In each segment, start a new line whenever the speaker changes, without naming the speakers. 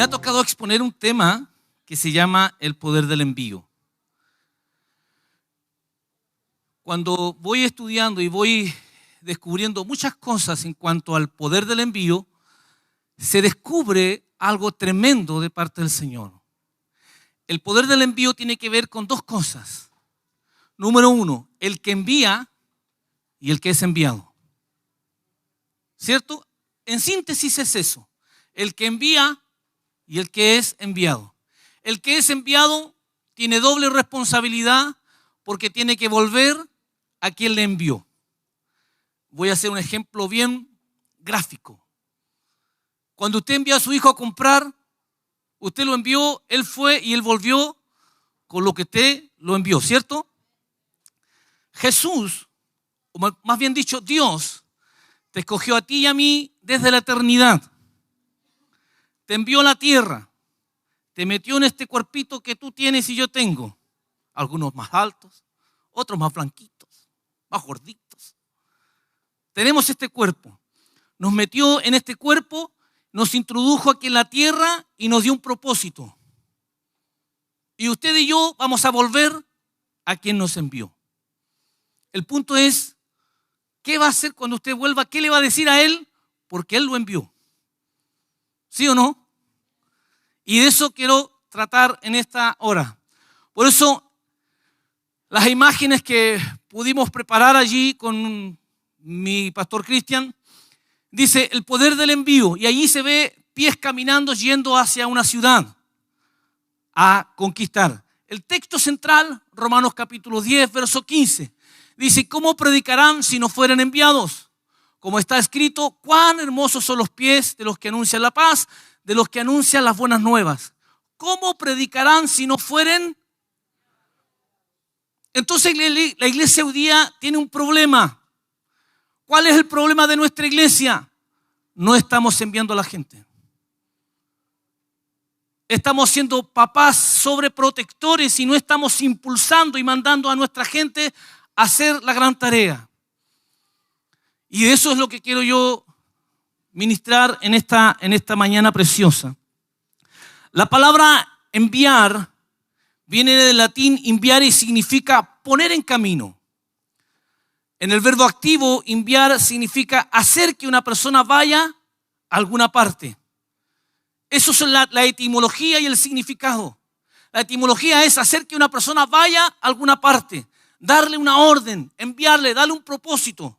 ha tocado exponer un tema que se llama el poder del envío. Cuando voy estudiando y voy descubriendo muchas cosas en cuanto al poder del envío, se descubre algo tremendo de parte del Señor. El poder del envío tiene que ver con dos cosas. Número uno, el que envía y el que es enviado. ¿Cierto? En síntesis es eso. El que envía y el que es enviado. El que es enviado tiene doble responsabilidad porque tiene que volver a quien le envió. Voy a hacer un ejemplo bien gráfico. Cuando usted envía a su hijo a comprar, usted lo envió, él fue y él volvió con lo que usted lo envió, ¿cierto? Jesús, o más bien dicho, Dios, te escogió a ti y a mí desde la eternidad. Te envió a la tierra, te metió en este cuerpito que tú tienes y yo tengo. Algunos más altos, otros más blanquitos, más gorditos. Tenemos este cuerpo. Nos metió en este cuerpo, nos introdujo aquí en la tierra y nos dio un propósito. Y usted y yo vamos a volver a quien nos envió. El punto es, ¿qué va a hacer cuando usted vuelva? ¿Qué le va a decir a él? Porque él lo envió. ¿Sí o no? Y de eso quiero tratar en esta hora. Por eso, las imágenes que pudimos preparar allí con mi pastor Cristian, dice el poder del envío. Y allí se ve pies caminando yendo hacia una ciudad a conquistar. El texto central, Romanos capítulo 10, verso 15, dice, ¿cómo predicarán si no fueran enviados? Como está escrito, cuán hermosos son los pies de los que anuncian la paz, de los que anuncian las buenas nuevas. ¿Cómo predicarán si no fueren? Entonces la iglesia hoy día tiene un problema. ¿Cuál es el problema de nuestra iglesia? No estamos enviando a la gente. Estamos siendo papás sobreprotectores y no estamos impulsando y mandando a nuestra gente a hacer la gran tarea. Y eso es lo que quiero yo ministrar en esta mañana preciosa. La palabra enviar viene del latín enviare y significa poner en camino. En el verbo activo, enviar significa hacer que una persona vaya a alguna parte. Eso es la etimología y el significado. La etimología es hacer que una persona vaya a alguna parte, darle una orden, enviarle, darle un propósito.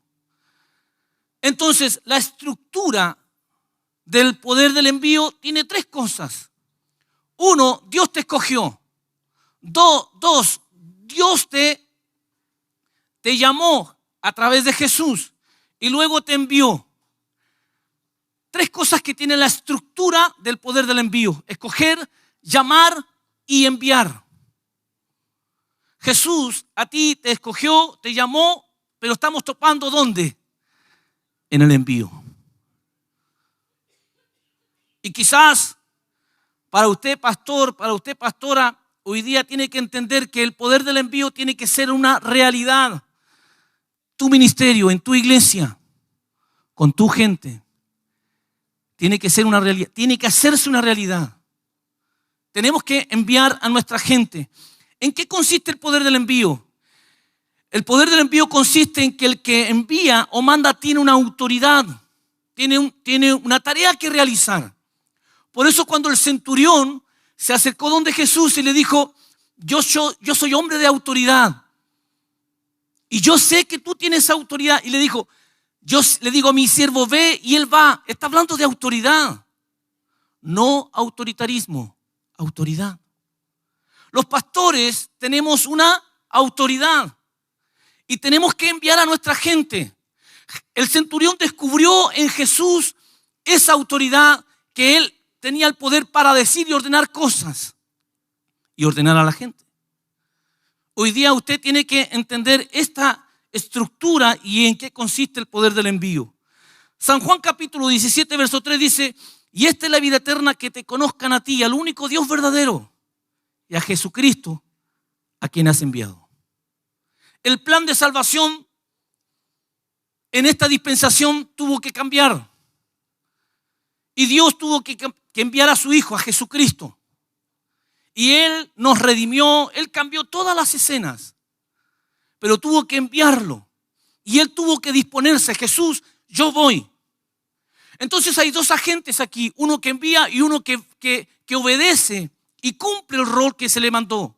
Entonces, la estructura del poder del envío tiene tres cosas. Uno, Dios te escogió. Dos, Dios te llamó a través de Jesús y luego te envió. Tres cosas que tiene la estructura del poder del envío: escoger, llamar y enviar. Jesús a ti te escogió, te llamó, pero estamos topando ¿dónde? En el envío. Y quizás para usted, pastor, para usted, pastora, hoy día tiene que entender que el poder del envío tiene que ser una realidad. Tu ministerio, en tu iglesia, con tu gente, tiene que ser una realidad, tiene que hacerse una realidad. Tenemos que enviar a nuestra gente. ¿En qué consiste el poder del envío? El poder del envío consiste en que el que envía o manda tiene una autoridad, tiene una tarea que realizar. Por eso cuando el centurión se acercó donde Jesús y le dijo, yo soy hombre de autoridad y yo sé que tú tienes autoridad, y le dijo, yo le digo a mi siervo, ve, y él va. Está hablando de autoridad, no autoritarismo, autoridad. Los pastores tenemos una autoridad y tenemos que enviar a nuestra gente. El centurión descubrió en Jesús esa autoridad, que él tenía el poder para decir y ordenar cosas y ordenar a la gente. Hoy día usted tiene que entender esta estructura y en qué consiste el poder del envío. San Juan capítulo 17, verso 3 dice, y esta es la vida eterna, que te conozcan a ti, al único Dios verdadero, y a Jesucristo, a quien has enviado. El plan de salvación en esta dispensación tuvo que cambiar. Y Dios tuvo que que enviar a su Hijo, a Jesucristo. Y Él nos redimió, Él cambió todas las escenas, pero tuvo que enviarlo. Y Él tuvo que disponerse. Jesús, yo voy. Entonces hay dos agentes aquí, uno que envía y uno que obedece y cumple el rol que se le mandó.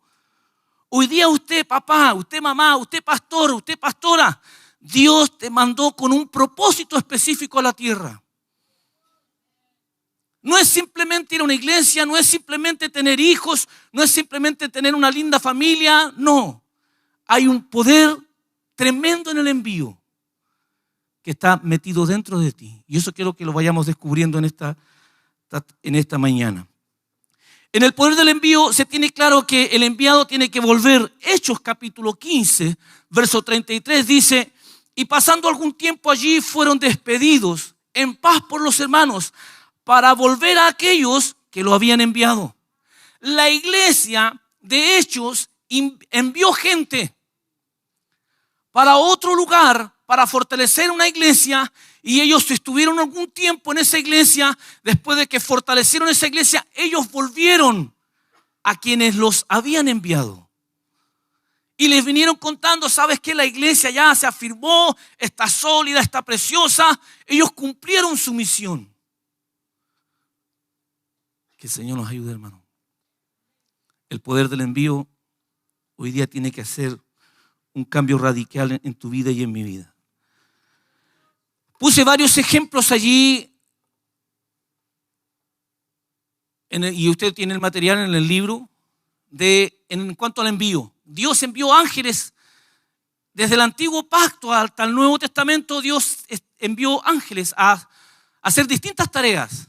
Hoy día usted, papá, usted, mamá, usted, pastor, usted, pastora, Dios te mandó con un propósito específico a la tierra. No es simplemente ir a una iglesia, no es simplemente tener hijos, no es simplemente tener una linda familia, no. Hay un poder tremendo en el envío que está metido dentro de ti. Y eso quiero que lo vayamos descubriendo en esta mañana. En el poder del envío se tiene claro que el enviado tiene que volver. Hechos capítulo 15, verso 33 dice: y pasando algún tiempo allí fueron despedidos en paz por los hermanos para volver a aquellos que lo habían enviado. La iglesia de Hechos envió gente para otro lugar, para fortalecer una iglesia, y ellos estuvieron algún tiempo en esa iglesia. Después de que fortalecieron esa iglesia, ellos volvieron a quienes los habían enviado. Y les vinieron contando: ¿sabes qué? La iglesia ya se afirmó, está sólida, está preciosa. Ellos cumplieron su misión. Que el Señor nos ayude, hermano. El poder del envío hoy día tiene que hacer un cambio radical en tu vida y en mi vida. Puse varios ejemplos allí y usted tiene el material en el libro en cuanto al envío. Dios envió ángeles desde el antiguo pacto hasta el Nuevo Testamento. Dios envió ángeles a hacer distintas tareas.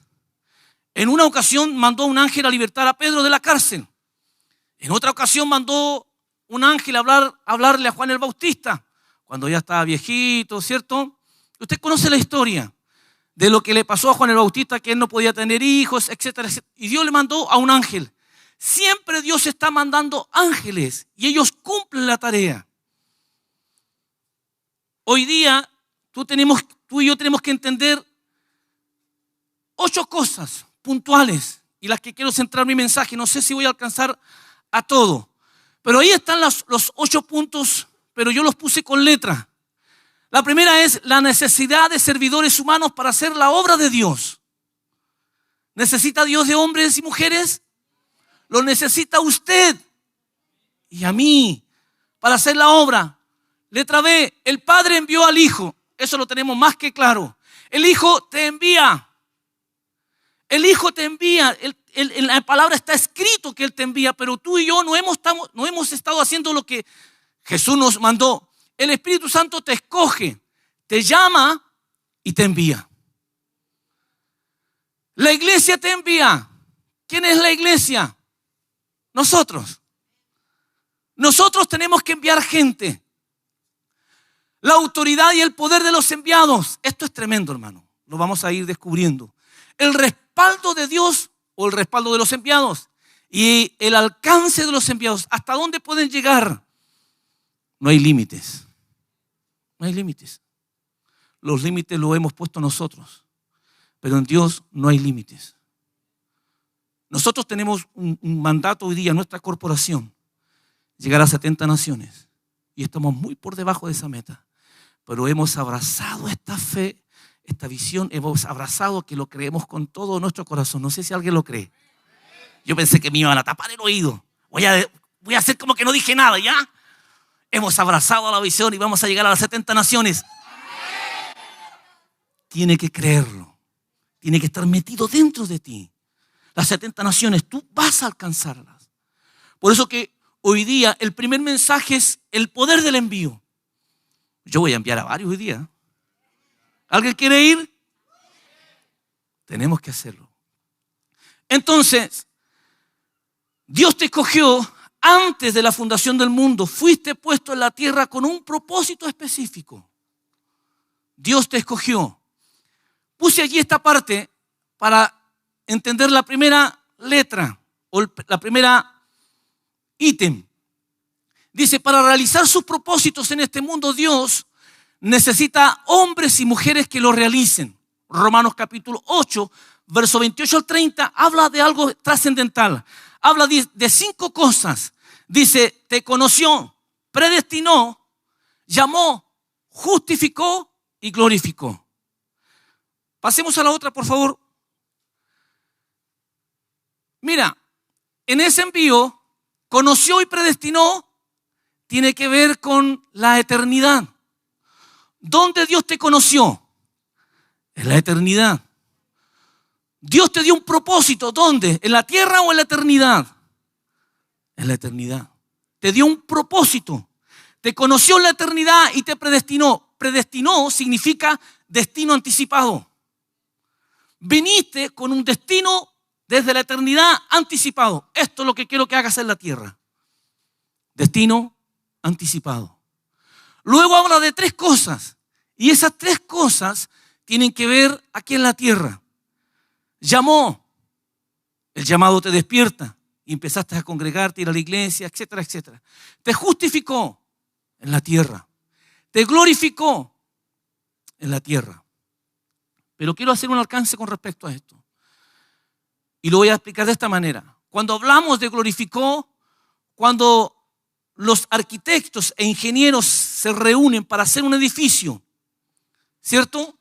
En una ocasión mandó un ángel a libertar a Pedro de la cárcel. En otra ocasión mandó un ángel a hablarle a Juan el Bautista cuando ya estaba viejito, ¿cierto? Usted conoce la historia de lo que le pasó a Juan el Bautista, que él no podía tener hijos, etcétera, etcétera. Y Dios le mandó a un ángel. Siempre Dios está mandando ángeles y ellos cumplen la tarea. Hoy día tú y yo tenemos que entender 8 cosas puntuales y las que quiero centrar mi mensaje. No sé si voy a alcanzar a todo, pero ahí están los 8 puntos, pero yo los puse con letra. La primera es la necesidad de servidores humanos para hacer la obra de Dios. ¿Necesita Dios de hombres y mujeres? Lo necesita usted y a mí para hacer la obra. Letra B, el Padre envió al Hijo. Eso lo tenemos más que claro. El Hijo te envía. El Hijo te envía. En la palabra está escrito que Él te envía, pero tú y yo no hemos estado haciendo lo que Jesús nos mandó. El Espíritu Santo te escoge, te llama y te envía. La iglesia te envía. ¿Quién es la iglesia? Nosotros. Nosotros tenemos que enviar gente. La autoridad y el poder de los enviados. Esto es tremendo, hermano. Lo vamos a ir descubriendo. El respaldo de Dios o el respaldo de los enviados y el alcance de los enviados. ¿Hasta dónde pueden llegar? No hay límites. No hay límites. Los límites los hemos puesto nosotros. Pero en Dios no hay límites. Nosotros tenemos un mandato hoy día en nuestra corporación. Llegar a 70 naciones. Y estamos muy por debajo de esa meta. Pero hemos abrazado esta fe, esta visión. Hemos abrazado que lo creemos con todo nuestro corazón. No sé si alguien lo cree. Yo pensé que me iban a tapar el oído. Voy a hacer como que no dije nada, ¿ya? Hemos abrazado la visión y vamos a llegar a las 70 naciones. Tiene que creerlo. Tiene que estar metido dentro de ti. Las 70 naciones, tú vas a alcanzarlas. Por eso que hoy día el primer mensaje es el poder del envío. Yo voy a enviar a varios hoy día. ¿Alguien quiere ir? Tenemos que hacerlo. Entonces, Dios te escogió antes de la fundación del mundo. Fuiste puesto en la tierra con un propósito específico. Dios te escogió. Puse allí esta parte para entender la primera letra o la primera ítem. Dice, para realizar sus propósitos en este mundo, Dios necesita hombres y mujeres que lo realicen. Romanos capítulo 8, verso 28 al 30, habla de algo trascendental. Habla de 5 cosas. Dice, te conoció, predestinó, llamó, justificó y glorificó. Pasemos a la otra, por favor. Mira, en ese envío, conoció y predestinó, tiene que ver con la eternidad. ¿Dónde Dios te conoció? En la eternidad. Dios te dio un propósito. ¿Dónde? ¿En la tierra o en la eternidad? En la eternidad. Te dio un propósito. Te conoció en la eternidad y te predestinó. Predestinó significa destino anticipado. Viniste con un destino desde la eternidad anticipado. Esto es lo que quiero que hagas en la tierra. Destino anticipado. Luego habla de 3 cosas. Y esas 3 cosas tienen que ver aquí en la tierra. Llamó. El llamado te despierta. Y empezaste a congregarte, ir a la iglesia, etcétera, etcétera. Te justificó en la tierra. Te glorificó en la tierra. Pero quiero hacer un alcance con respecto a esto. Y lo voy a explicar de esta manera. Cuando hablamos de glorificó, cuando los arquitectos e ingenieros se reúnen para hacer un edificio, ¿cierto?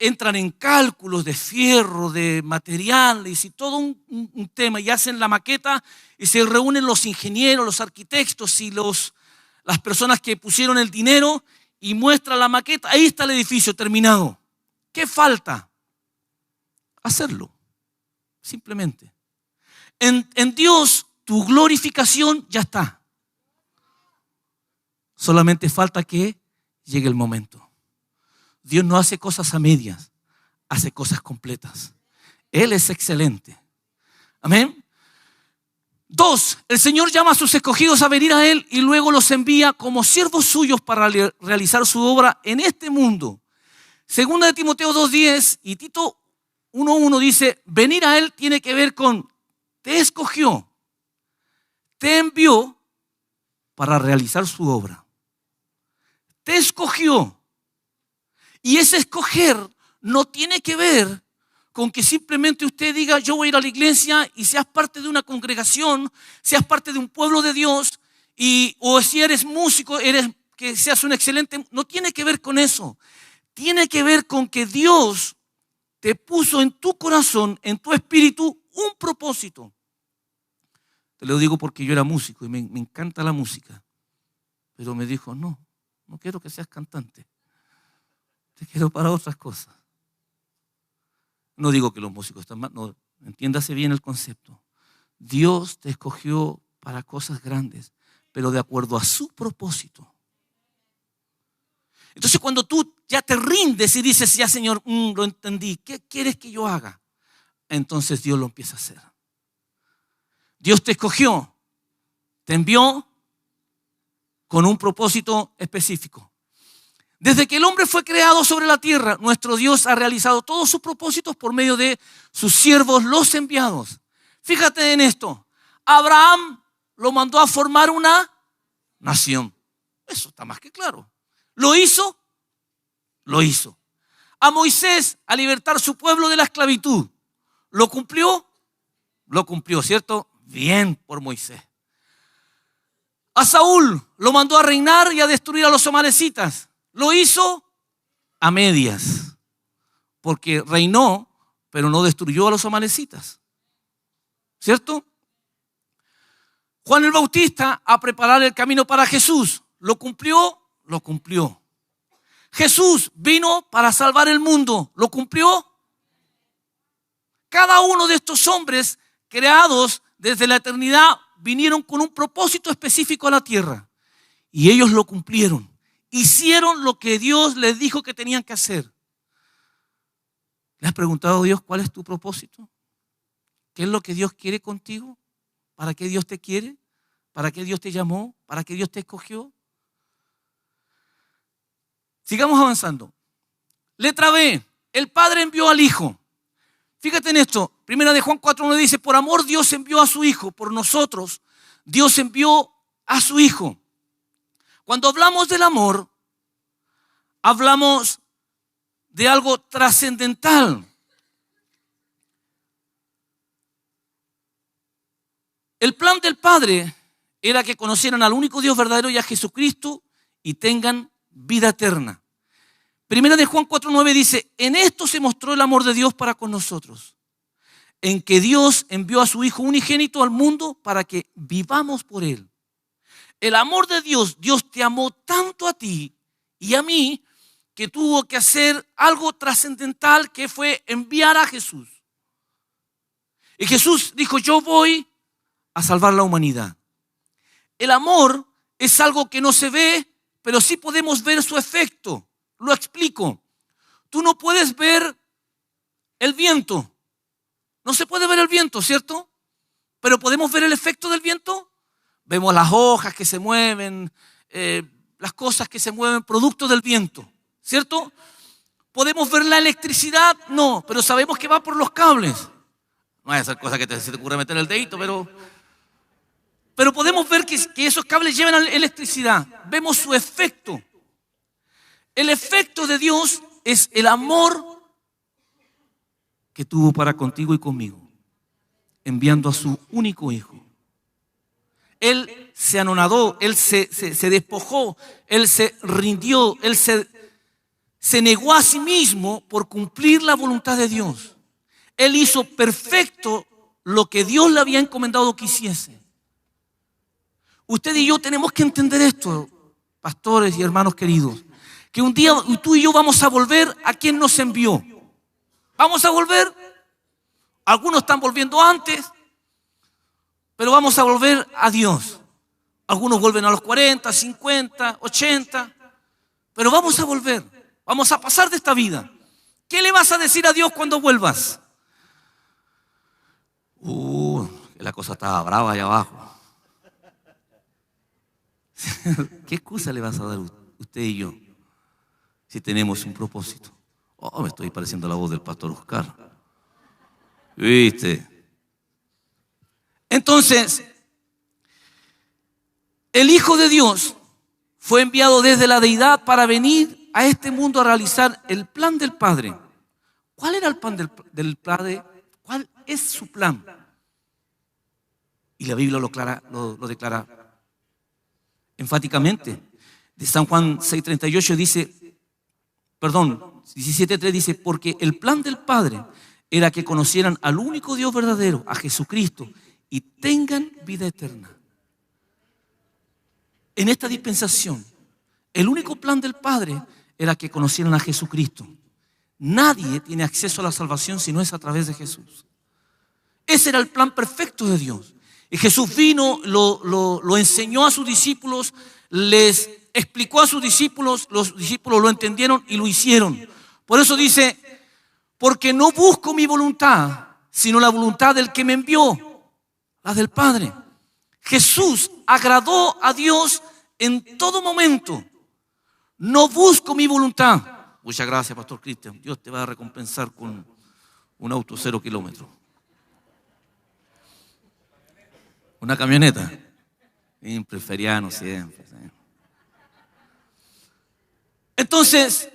Entran en cálculos de fierro, de materiales y todo un tema, y hacen la maqueta y se reúnen los ingenieros, los arquitectos y las personas que pusieron el dinero y muestran la maqueta. Ahí está el edificio terminado. ¿Qué falta? Hacerlo, simplemente. En Dios tu glorificación ya está. Solamente falta que llegue el momento. Dios no hace cosas a medias, hace cosas completas. Él es excelente. Amén. 2, el Señor llama a sus escogidos a venir a Él y luego los envía como siervos suyos para realizar su obra en este mundo. Segunda de Timoteo 2:10 y Tito 1:1 dice, venir a Él tiene que ver con te escogió, te envió para realizar su obra. Te escogió. Y ese escoger no tiene que ver con que simplemente usted diga yo voy a ir a la iglesia y seas parte de una congregación, seas parte de un pueblo de Dios o si eres músico, que seas un excelente. No tiene que ver con eso. Tiene que ver con que Dios te puso en tu corazón, en tu espíritu, un propósito. Te lo digo porque yo era músico y me encanta la música. Pero me dijo, no quiero que seas cantante. Te quiero para otras cosas. No digo que los músicos están mal, no, entiéndase bien el concepto. Dios te escogió para cosas grandes, pero de acuerdo a su propósito. Entonces cuando tú ya te rindes y dices, ya Señor, lo entendí, ¿qué quieres que yo haga? Entonces Dios lo empieza a hacer. Dios te escogió, te envió con un propósito específico. Desde que el hombre fue creado sobre la tierra, nuestro Dios ha realizado todos sus propósitos por medio de sus siervos, los enviados. Fíjate en esto. Abraham lo mandó a formar una nación. Eso está más que claro. ¿Lo hizo? Lo hizo. A Moisés a libertar su pueblo de la esclavitud. ¿Lo cumplió? Lo cumplió, ¿cierto? Bien por Moisés. A Saúl lo mandó a reinar y a destruir a los amalecitas. Lo hizo a medias, porque reinó, pero no destruyó a los amalecitas. ¿Cierto? Juan el Bautista a preparar el camino para Jesús. ¿Lo cumplió? Lo cumplió. Jesús vino para salvar el mundo. ¿Lo cumplió? Cada uno de estos hombres creados desde la eternidad vinieron con un propósito específico a la tierra. Y ellos lo cumplieron. Hicieron lo que Dios les dijo que tenían que hacer. ¿Le has preguntado a Dios cuál es tu propósito? ¿Qué es lo que Dios quiere contigo? ¿Para qué Dios te quiere? ¿Para qué Dios te llamó? ¿Para qué Dios te escogió? Sigamos avanzando. Letra B. El Padre envió al Hijo. Fíjate en esto. Primera de Juan 4:1 dice, por amor Dios envió a su Hijo. Por nosotros Dios envió a su Hijo. Cuando hablamos del amor, hablamos de algo trascendental. El plan del Padre era que conocieran al único Dios verdadero y a Jesucristo y tengan vida eterna. Primera de Juan 4:9 dice, en esto se mostró el amor de Dios para con nosotros, en que Dios envió a su Hijo unigénito al mundo para que vivamos por Él. El amor de Dios, Dios te amó tanto a ti y a mí que tuvo que hacer algo trascendental, que fue enviar a Jesús. Y Jesús dijo, yo voy a salvar la humanidad. El amor es algo que no se ve, pero sí podemos ver su efecto. Lo explico. Tú no puedes ver el viento. No se puede ver el viento, ¿cierto? Pero podemos ver el efecto del viento. Vemos las hojas que se mueven, las cosas que se mueven producto del viento, ¿cierto? ¿Podemos ver la electricidad? No, pero sabemos que va por los cables. No es esa cosa que se te ocurre meter el dedito, pero podemos ver que esos cables llevan electricidad. Vemos su efecto. El efecto de Dios es el amor que tuvo para contigo y conmigo, enviando a su único Hijo. Él se anonadó, Él se despojó, Él se rindió, Él se negó a sí mismo por cumplir la voluntad de Dios. Él hizo perfecto lo que Dios le había encomendado que hiciese. Usted y yo tenemos que entender esto, pastores y hermanos queridos, que un día tú y yo vamos a volver a quien nos envió. Vamos a volver. Algunos están volviendo antes, pero vamos a volver a Dios. Algunos vuelven a los 40, 50, 80, pero vamos a volver. Vamos a pasar de esta vida. ¿Qué le vas a decir a Dios cuando vuelvas? Que la cosa estaba brava allá abajo. ¿Qué excusa le vas a dar usted y yo si tenemos un propósito? Me estoy pareciendo la voz del pastor Oscar. ¿Viste? Entonces, el Hijo de Dios fue enviado desde la deidad para venir a este mundo a realizar el plan del Padre. ¿Cuál era el plan del Padre? ¿Cuál es su plan? Y la Biblia lo declara enfáticamente. De San Juan 6:38 dice, 17:3 dice, porque el plan del Padre era que conocieran al único Dios verdadero, a Jesucristo, y tengan vida eterna. En esta dispensación, el único plan del Padre era que conocieran a Jesucristo. Nadie tiene acceso a la salvación si no es a través de Jesús. Ese era el plan perfecto de Dios. Y Jesús vino, lo enseñó a sus discípulos, les explicó a sus discípulos, los discípulos lo entendieron y lo hicieron. Por eso dice, porque no busco mi voluntad, sino la voluntad del que me envió, la del Padre. Jesús agradó a Dios en todo momento. No busco mi voluntad. Muchas gracias, Pastor Cristian. Dios te va a recompensar con un auto 0 kilómetros. Una camioneta. Preferiano siempre. Entonces,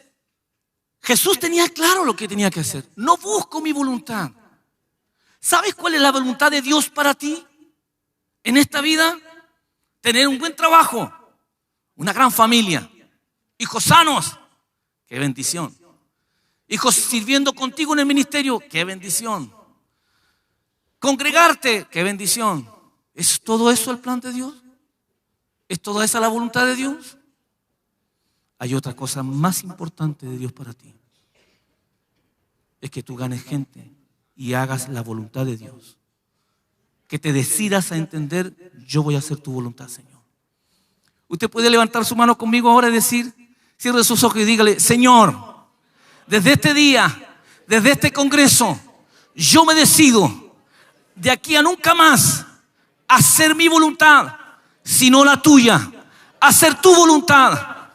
Jesús tenía claro lo que tenía que hacer. No busco mi voluntad. ¿Sabes cuál es la voluntad de Dios para ti en esta vida? Tener un buen trabajo, una gran familia, hijos sanos. ¡Qué bendición! Hijos sirviendo contigo en el ministerio. ¡Qué bendición! Congregarte. ¡Qué bendición! ¿Es todo eso el plan de Dios? ¿Es toda esa la voluntad de Dios? Hay otra cosa más importante de Dios para ti. Es que tú ganes gente y hagas la voluntad de Dios. Que te decidas a entender, yo voy a hacer tu voluntad, Señor. Usted puede levantar su mano conmigo ahora y decir, cierre sus ojos y dígale, Señor, desde este día, desde este congreso, yo me decido de aquí a nunca más hacer mi voluntad, sino la tuya. Hacer tu voluntad,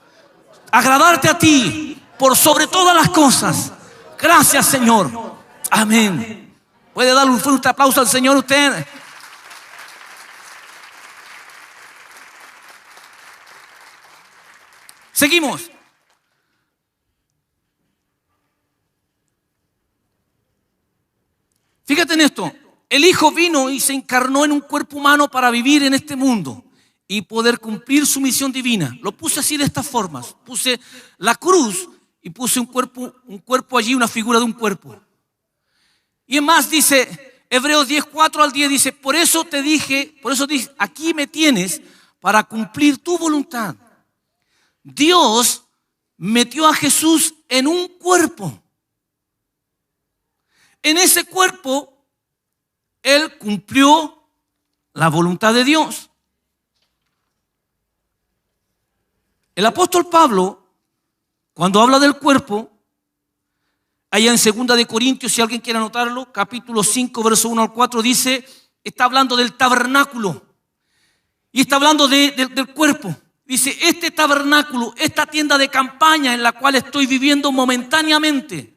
agradarte a ti por sobre todas las cosas. Gracias, Señor. Amén. ¿Puede darle un fuerte aplauso al Señor usted? Seguimos. Fíjate en esto. El Hijo Hijo vino y se encarnó en un cuerpo humano para vivir en este mundo y poder cumplir su misión divina. Lo puse así de estas formas. Puse la cruz y puse un cuerpo allí, una figura de un cuerpo. Y es más, dice Hebreos 10, 4 al 10, dice, por eso dice, aquí me tienes para cumplir tu voluntad. Dios metió a Jesús en un cuerpo. En ese cuerpo, Él cumplió la voluntad de Dios. El apóstol Pablo, cuando habla del cuerpo, allá en 2 de Corintios, si alguien quiere anotarlo, capítulo 5, verso 1 al 4, dice, está hablando del tabernáculo. Y está hablando del cuerpo. Dice, este tabernáculo, esta tienda de campaña en la cual estoy viviendo momentáneamente.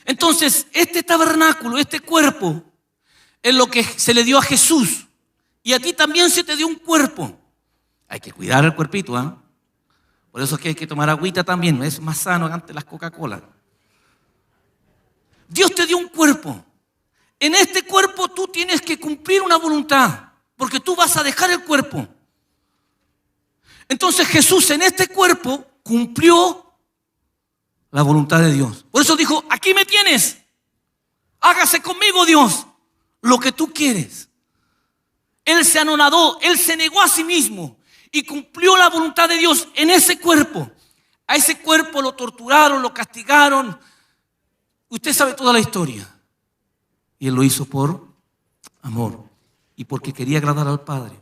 Entonces, este tabernáculo, este cuerpo, es lo que se le dio a Jesús. Y a ti también se te dio un cuerpo. Hay que cuidar el cuerpito, ¿eh? Por eso es que hay que tomar agüita también. Es más sano que antes las Coca-Cola. Dios te dio un cuerpo. En este cuerpo tú tienes que cumplir una voluntad, porque tú vas a dejar el cuerpo. Entonces Jesús en este cuerpo cumplió la voluntad de Dios. Por eso dijo, aquí me tienes. Hágase conmigo, Dios, lo que tú quieres. Él se anonadó, Él se negó a sí mismo y cumplió la voluntad de Dios en ese cuerpo. A ese cuerpo lo torturaron, lo castigaron. Usted sabe toda la historia. Y Él lo hizo por amor y porque quería agradar al Padre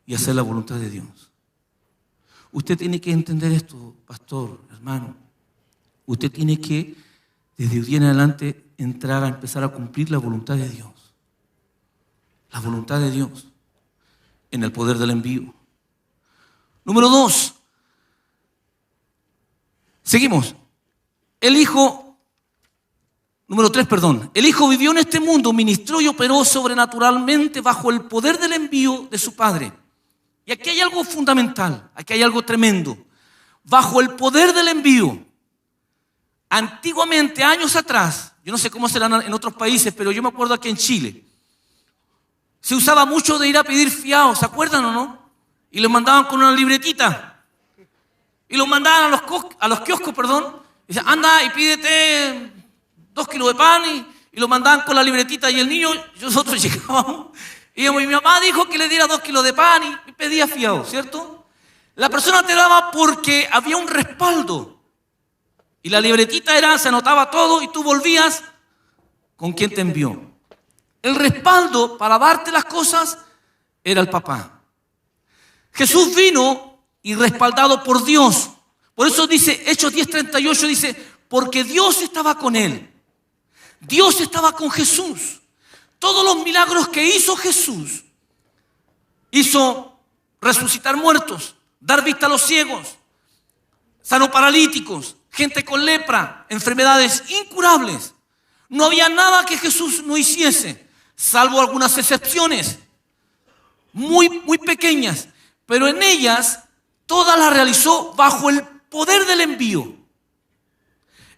y hacer la voluntad de Dios. Usted tiene que entender esto, pastor, hermano. Usted tiene que, desde hoy en adelante, entrar a empezar a cumplir la voluntad de Dios. La voluntad de Dios en el poder del envío. Número 2. Seguimos. Número 3, perdón. El Hijo vivió en este mundo, ministró y operó sobrenaturalmente bajo el poder del envío de su Padre. Y aquí hay algo fundamental, aquí hay algo tremendo. Bajo el poder del envío. Antiguamente, años atrás, yo no sé cómo serán en otros países, pero yo me acuerdo aquí en Chile, se usaba mucho de ir a pedir fiados, ¿se acuerdan o no? Y los mandaban con una libretita. Y los mandaban a los kioscos, y decían, anda y pídete 2 kilos de pan, y lo mandaban con la libretita. Y el niño, nosotros llegábamos, y mi mamá dijo que le diera 2 kilos de pan y pedía fiado, ¿cierto? La persona te daba porque había un respaldo. Y la libretita se anotaba todo y tú volvías con quien te envió. El respaldo para darte las cosas era el papá. Jesús vino y respaldado por Dios. Por eso dice, Hechos 10:38 dice, porque Dios estaba con él. Dios estaba con Jesús. Todos los milagros que hizo Jesús, hizo resucitar muertos, dar vista a los ciegos, sanó paralíticos, gente con lepra, enfermedades incurables. No había nada que Jesús no hiciese, salvo algunas excepciones, muy pequeñas, pero en ellas todas las realizó bajo el poder del envío.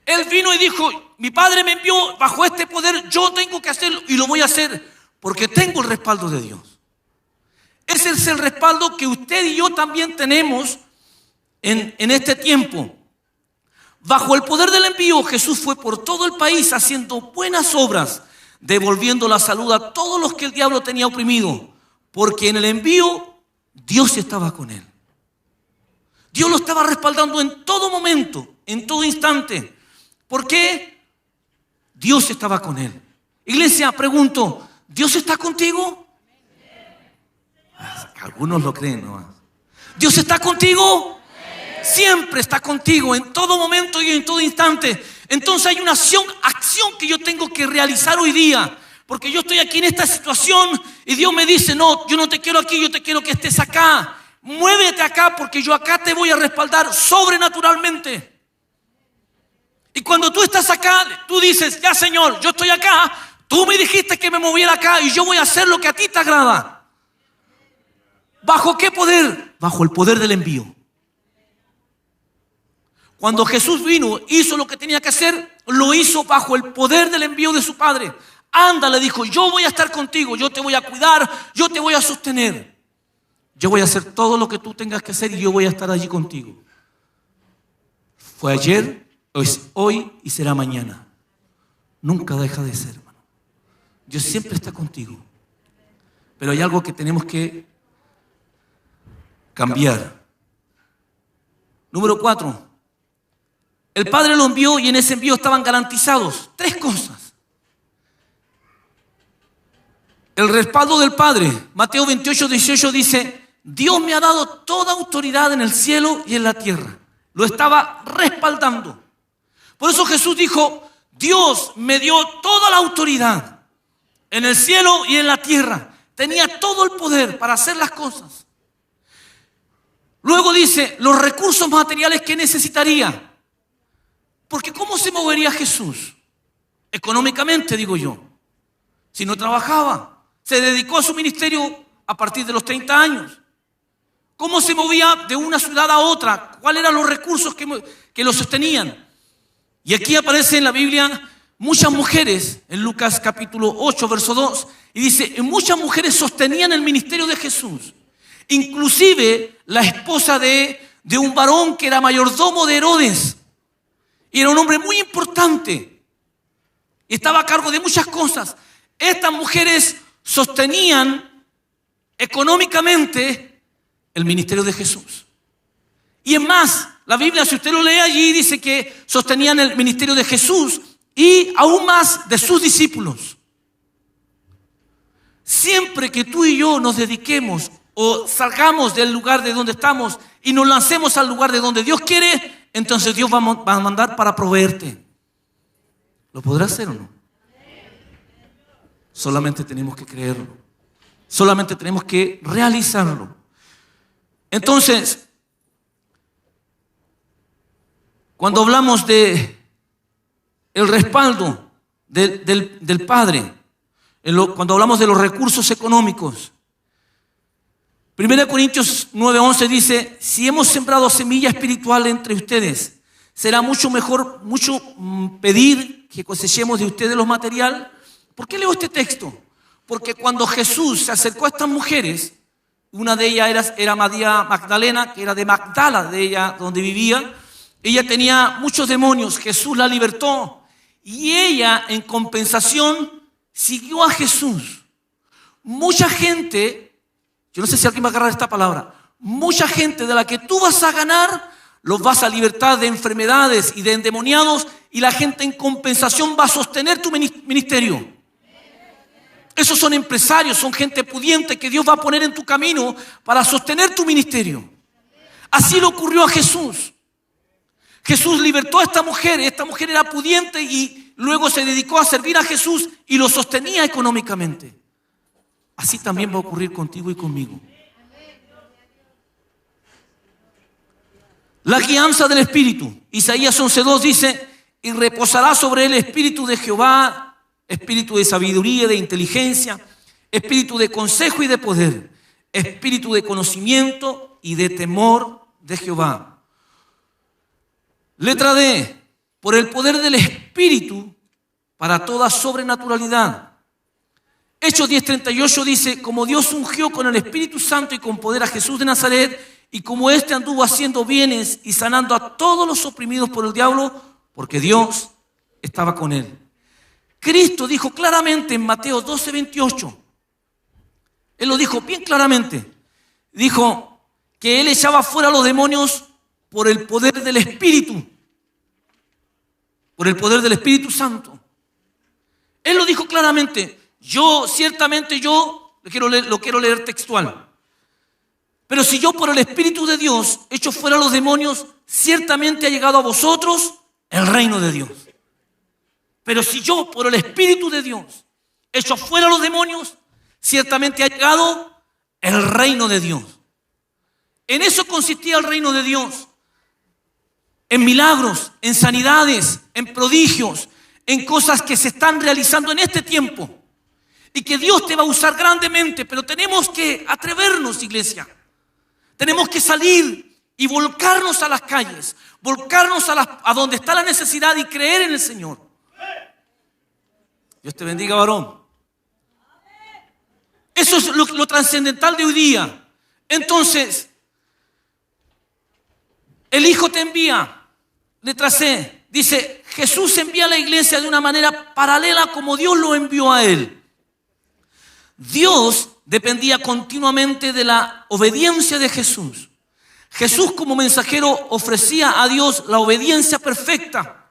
Él vino y dijo, mi Padre me envió, bajo este poder yo tengo que hacerlo y lo voy a hacer porque tengo el respaldo de Dios. Ese es el respaldo que usted y yo también tenemos en este tiempo. Bajo el poder del envío, Jesús fue por todo el país haciendo buenas obras, devolviendo la salud a todos los que el diablo tenía oprimido, porque en el envío Dios estaba con él. Dios lo estaba respaldando en todo momento, en todo instante. ¿Por qué? Dios estaba con él. Iglesia, pregunto, ¿Dios está contigo? Algunos lo creen, ¿no? ¿Dios está contigo? Siempre está contigo, en todo momento y en todo instante. Entonces hay una acción que yo tengo que realizar hoy día. Porque yo estoy aquí en esta situación y Dios me dice, no, yo no te quiero aquí, yo te quiero que estés acá. Muévete acá porque yo acá te voy a respaldar sobrenaturalmente. Y cuando tú estás acá, tú dices, ya Señor, yo estoy acá. Tú me dijiste que me moviera acá y yo voy a hacer lo que a ti te agrada. ¿Bajo qué poder? Bajo el poder del envío. Cuando Jesús vino, hizo lo que tenía que hacer, lo hizo bajo el poder del envío de su Padre. anda, le dijo, yo voy a estar contigo, yo te voy a cuidar, yo te voy a sostener. Yo voy a hacer todo lo que tú tengas que hacer y yo voy a estar allí contigo. Fue ayer, es hoy y será mañana. Nunca deja de ser, hermano. Dios siempre está contigo. Pero hay algo que tenemos que cambiar. Número 4. El Padre lo envió y en ese envío estaban garantizados 3 cosas. El respaldo del Padre. Mateo 28:18 dice, Dios me ha dado toda autoridad en el cielo y en la tierra. Lo estaba respaldando. Por eso Jesús dijo, Dios me dio toda la autoridad en el cielo y en la tierra. Tenía todo el poder para hacer las cosas. Luego dice, los recursos materiales que necesitaría. Porque ¿cómo se movería Jesús? Económicamente, digo yo. Si no trabajaba, se dedicó a su ministerio a partir de los 30 años. ¿Cómo se movía de una ciudad a otra? ¿Cuáles eran los recursos que lo sostenían? Y aquí aparece en la Biblia muchas mujeres, en Lucas capítulo 8, verso 2, y dice, muchas mujeres sostenían el ministerio de Jesús. Inclusive la esposa de un varón que era mayordomo de Herodes. Y era un hombre muy importante. Y estaba a cargo de muchas cosas. Estas mujeres sostenían económicamente el ministerio de Jesús. Y es más, la Biblia, si usted lo lee allí, dice que sostenían el ministerio de Jesús y aún más de sus discípulos. Siempre que tú y yo nos dediquemos o salgamos del lugar de donde estamos y nos lancemos al lugar de donde Dios quiere, entonces Dios va a mandar para proveerte. ¿Lo podrá hacer o no? Solamente tenemos que creerlo. Solamente tenemos que realizarlo. Entonces, cuando hablamos de el respaldo del Padre, cuando hablamos de los recursos económicos, 1 Corintios 9:11 dice, si hemos sembrado semilla espiritual entre ustedes, será mucho mejor, pedir que cosechemos de ustedes lo material. ¿Por qué leo este texto? Porque cuando Jesús se acercó a estas mujeres, una de ellas era María Magdalena, que era de Magdala, de ella donde vivía. Ella tenía muchos demonios, Jesús la libertó y ella en compensación siguió a Jesús. Mucha gente, yo no sé si alguien va a agarrar esta palabra, mucha gente de la que tú vas a ganar, los vas a libertar de enfermedades y de endemoniados y la gente en compensación va a sostener tu ministerio. Esos son empresarios, son gente pudiente que Dios va a poner en tu camino para sostener tu ministerio. Así le ocurrió a Jesús. Jesús libertó a esta mujer era pudiente y luego se dedicó a servir a Jesús y lo sostenía económicamente. Así también va a ocurrir contigo y conmigo. La guianza del Espíritu. Isaías 11:2 dice, y reposará sobre él el Espíritu de Jehová, espíritu de sabiduría, de inteligencia, espíritu de consejo y de poder, espíritu de conocimiento y de temor de Jehová. Letra D, por el poder del Espíritu para toda sobrenaturalidad. Hechos 10:38 dice, como Dios ungió con el Espíritu Santo y con poder a Jesús de Nazaret, y como éste anduvo haciendo bienes y sanando a todos los oprimidos por el diablo, porque Dios estaba con él. Cristo dijo claramente en Mateo 12:28, Él lo dijo bien claramente, dijo que Él echaba fuera a los demonios por el poder del Espíritu, por el poder del Espíritu Santo. Él lo dijo claramente. Ciertamente lo quiero leer textual. Pero si yo por el Espíritu de Dios echo fuera a los demonios, ciertamente ha llegado a vosotros el reino de Dios. Pero si yo por el Espíritu de Dios echo fuera a los demonios, ciertamente ha llegado el reino de Dios. En eso consistía el reino de Dios. En milagros, en sanidades, en prodigios, en cosas que se están realizando en este tiempo. Y que Dios te va a usar grandemente, pero tenemos que atrevernos, iglesia. Tenemos que salir y volcarnos a las calles, volcarnos a donde está la necesidad y creer en el Señor. Dios te bendiga, varón. Eso es lo trascendental de hoy día. Entonces, el Hijo te envía. Letra C. Dice, Jesús envía a la iglesia de una manera paralela como Dios lo envió a él. Dios dependía continuamente de la obediencia de Jesús. Jesús como mensajero ofrecía a Dios la obediencia perfecta.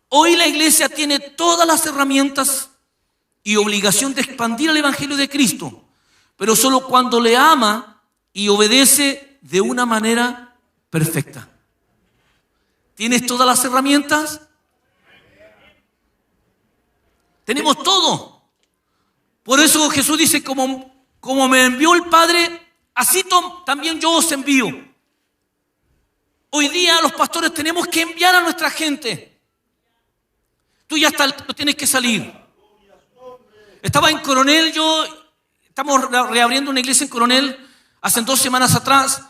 Hoy la iglesia tiene todas las herramientas y obligación de expandir el evangelio de Cristo, pero solo cuando le ama y obedece de una manera perfecta. ¿Tienes todas las herramientas? Tenemos todo. Por eso Jesús dice, como me envió el Padre, así también yo os envío. Hoy día los pastores tenemos que enviar a nuestra gente. Tú ya no tienes que salir. Estaba en Coronel, estamos reabriendo una iglesia en Coronel hace 2 semanas atrás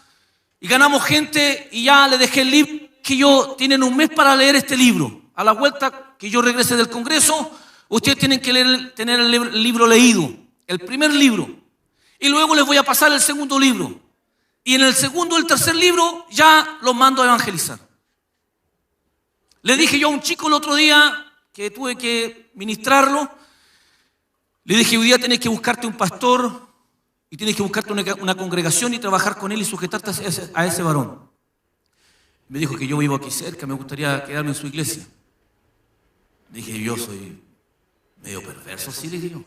y ganamos gente y ya le dejé el libro que tienen un mes para leer este libro. A la vuelta que yo regrese del Congreso, ustedes tienen que tener el libro leído, el primer libro. Y luego les voy a pasar el segundo libro. Y en el segundo y el tercer libro ya los mando a evangelizar. Le dije yo a un chico el otro día que tuve que ministrarlo, le dije, hoy día tenés que buscarte un pastor y tienes que buscarte una congregación y trabajar con él y sujetarte a ese varón. Me dijo que yo vivo aquí cerca, me gustaría quedarme en su iglesia. Dije, yo soy medio perverso, sí, le dije yo.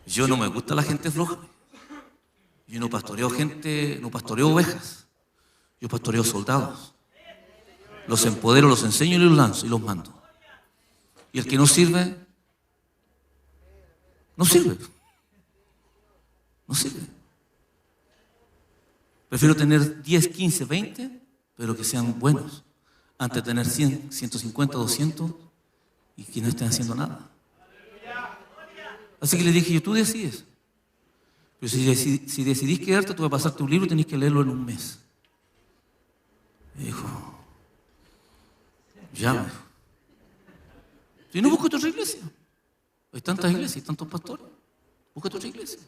Yo no me gusta la gente floja. Yo no pastoreo gente, no pastoreo ovejas. Yo pastoreo soldados. Los empodero, los enseño y los lanzo y los mando. Y el que no sirve, no sirve. No sirve. Prefiero tener 10, 15, 20, pero que sean buenos, antes de tener 100, 150, 200 y que no estén haciendo nada. Así que le dije yo, tú decides. Pero si decidís quedarte, tú vas a pasarte un libro y tenés que leerlo en un mes. Me dijo, ya me dijo. Si no, busca otra iglesia. Hay tantas iglesias, hay tantos pastores. Busca otra iglesia.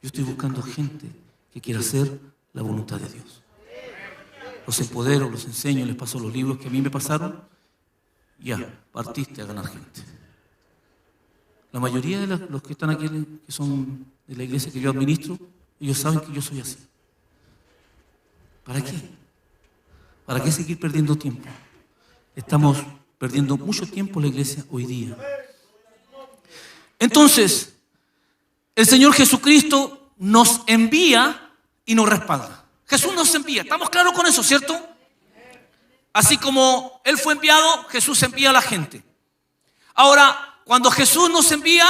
Yo estoy buscando gente que quiera hacer la voluntad de Dios. Los empodero, los enseño, les paso los libros que a mí me pasaron. Ya, partiste a ganar gente. La mayoría de los que están aquí, que son de la iglesia que yo administro, ellos saben que yo soy así. ¿Para qué? ¿Para qué seguir perdiendo tiempo? Estamos perdiendo mucho tiempo en la iglesia hoy día. Entonces, el Señor Jesucristo nos envía y nos respalda. Jesús nos envía, ¿estamos claros con eso, cierto? Así como Él fue enviado, Jesús envía a la gente. Ahora, cuando Jesús nos envía,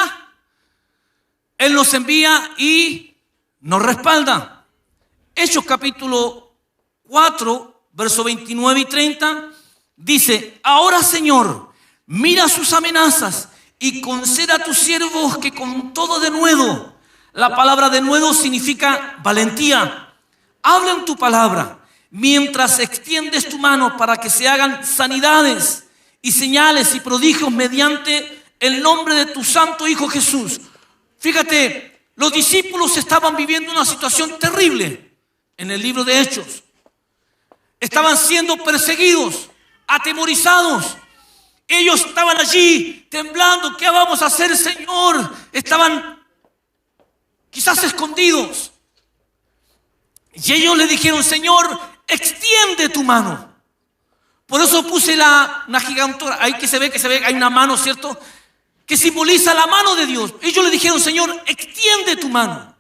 Él nos envía y nos respalda. Hechos capítulo 4, versos 29 y 30, dice, ahora Señor, mira sus amenazas y conceda a tus siervos que con todo denuedo, la palabra denuedo significa valentía, hablen tu palabra, mientras extiendes tu mano para que se hagan sanidades y señales y prodigios mediante el nombre de tu santo Hijo Jesús. Fíjate, los discípulos estaban viviendo una situación terrible en el libro de Hechos. Estaban siendo perseguidos, atemorizados. Ellos estaban allí temblando. ¿Qué vamos a hacer, Señor? Estaban quizás escondidos. Y ellos le dijeron, Señor, extiende tu mano. Por eso puse una gigantora. Ahí que se ve, hay una mano, ¿cierto? Que simboliza la mano de Dios. Ellos le dijeron, Señor, extiende tu mano.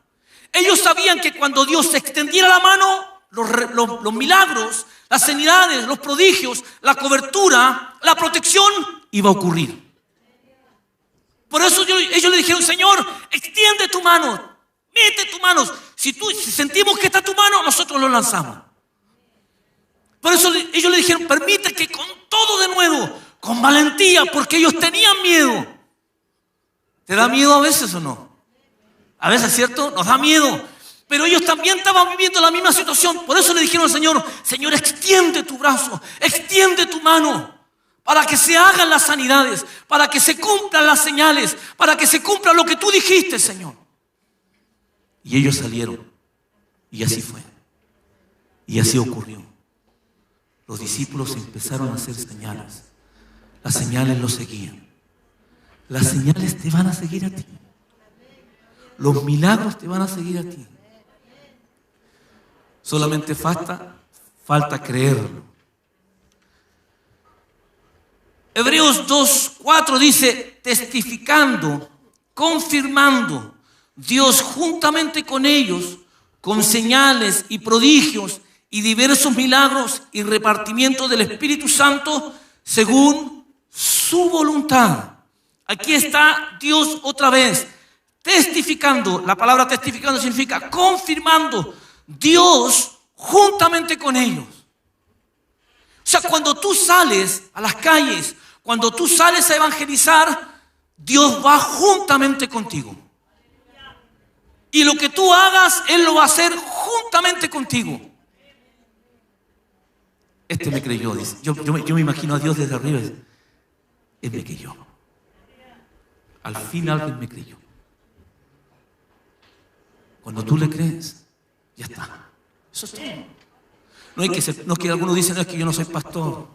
Ellos sabían que cuando Dios extendiera la mano, los milagros, las sanidades, los prodigios, la cobertura, la protección iba a ocurrir. Por eso ellos le dijeron, Señor, extiende tu mano, mete tu mano. Si sentimos que está tu mano, nosotros lo lanzamos. Por eso ellos le dijeron, permite que con todo de nuevo, con valentía, porque ellos tenían miedo. ¿Te da miedo a veces o no? A veces, ¿cierto? Nos da miedo. Pero ellos también estaban viviendo la misma situación. Por eso le dijeron al Señor, Señor, extiende tu brazo, extiende tu mano, para que se hagan las sanidades, para que se cumplan las señales, para que se cumpla lo que tú dijiste, Señor. Y ellos salieron. Y así fue. Y así ocurrió. Los discípulos empezaron a hacer señales. Las señales los seguían. Las señales te van a seguir a ti. Los milagros te van a seguir a ti. Solamente falta creerlo. Hebreos 2:4 dice, testificando, confirmando, Dios juntamente con ellos, con señales y prodigios y diversos milagros y repartimiento del Espíritu Santo según su voluntad. Aquí está Dios otra vez, testificando. La palabra testificando significa confirmando, Dios juntamente con ellos. O sea, cuando tú sales a las calles, cuando tú sales a evangelizar, Dios va juntamente contigo. Y lo que tú hagas, Él lo va a hacer juntamente contigo. Este me creyó, dice. Yo me imagino a Dios desde arriba. Él me creyó. Al fin alguien me creyó. Cuando tú le crees, ya está. Eso es todo. No es que algunos dicen, no es que yo no soy pastor,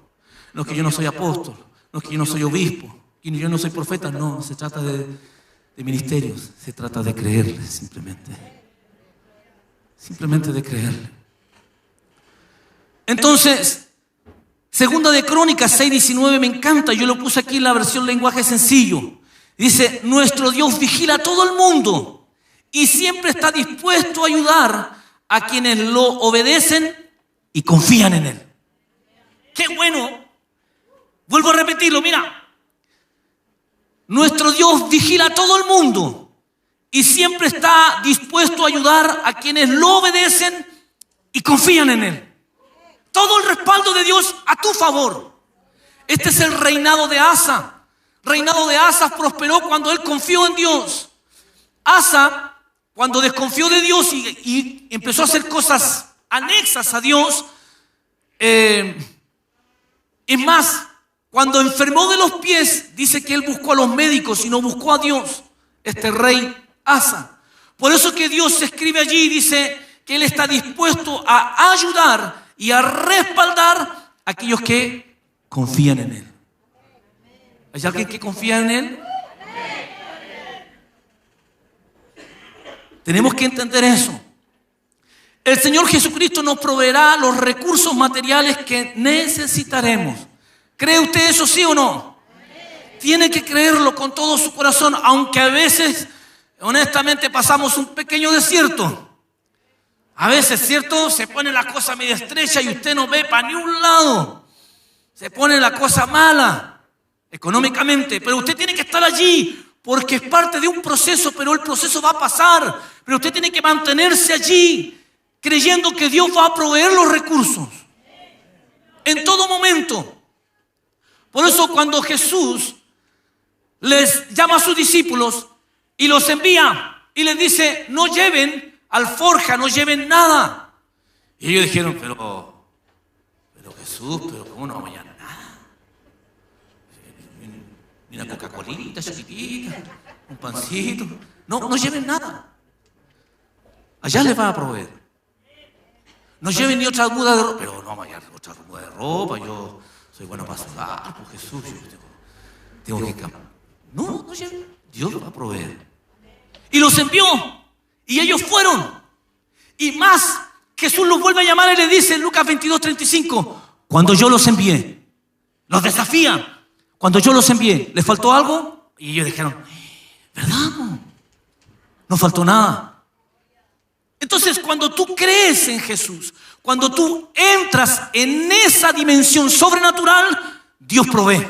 no es que yo no soy apóstol, no es que yo no soy obispo, que yo no soy profeta. No se trata de ministerios, se trata de creerle simplemente. Simplemente de creerle. Entonces, segunda de Crónicas 6:19 me encanta. Yo lo puse aquí en la versión lenguaje sencillo. Dice, nuestro Dios vigila a todo el mundo y siempre está dispuesto a ayudar a quienes lo obedecen y confían en Él. ¡Qué bueno! Vuelvo a repetirlo, mira. Nuestro Dios vigila a todo el mundo y siempre está dispuesto a ayudar a quienes lo obedecen y confían en Él. Todo el respaldo de Dios a tu favor. Este es el reinado de Asa. El reinado de Asa prosperó cuando él confió en Dios. Asa, cuando desconfió de Dios y empezó a hacer cosas anexas a Dios, es más, cuando enfermó de los pies, dice que él buscó a los médicos y no buscó a Dios, este rey Asa. Por eso que Dios escribe allí, dice que Él está dispuesto a ayudar y a respaldar a aquellos que confían en Él. ¿Hay alguien que confía en Él? Tenemos que entender eso. El Señor Jesucristo nos proveerá los recursos materiales que necesitaremos. ¿Cree usted eso, sí o no? Tiene que creerlo con todo su corazón, aunque a veces, honestamente, pasamos un pequeño desierto. A veces, ¿cierto? Se pone la cosa medio estrecha y usted no ve para ni un lado. Se pone la cosa mala económicamente, pero usted tiene que estar allí porque es parte de un proceso, pero el proceso va a pasar. Pero usted tiene que mantenerse allí creyendo que Dios va a proveer los recursos en todo momento. Por eso cuando Jesús les llama a sus discípulos y los envía y les dice, no lleven alforja, no lleven nada. Y ellos dijeron, pero Jesús, pero ¿cómo no vamos a llevar nada? Ni una Coca-Colita chiquitita, un pancito. No lleven nada. Allá les va a proveer. No lleven ni otra muda de ropa. Pero no vamos a llevar otra muda de ropa. Yo soy bueno para sudar, por Jesús. Yo tengo que cambiar. No lleven. Dios va a proveer. Y los envió. Y ellos fueron. Y más, Jesús los vuelve a llamar y le dice en Lucas 22:35, cuando yo los envié, los desafía. Cuando yo los envié, ¿les faltó algo? Y ellos dijeron, ¿verdad? No faltó nada. Entonces, cuando tú crees en Jesús, cuando tú entras en esa dimensión sobrenatural, Dios provee.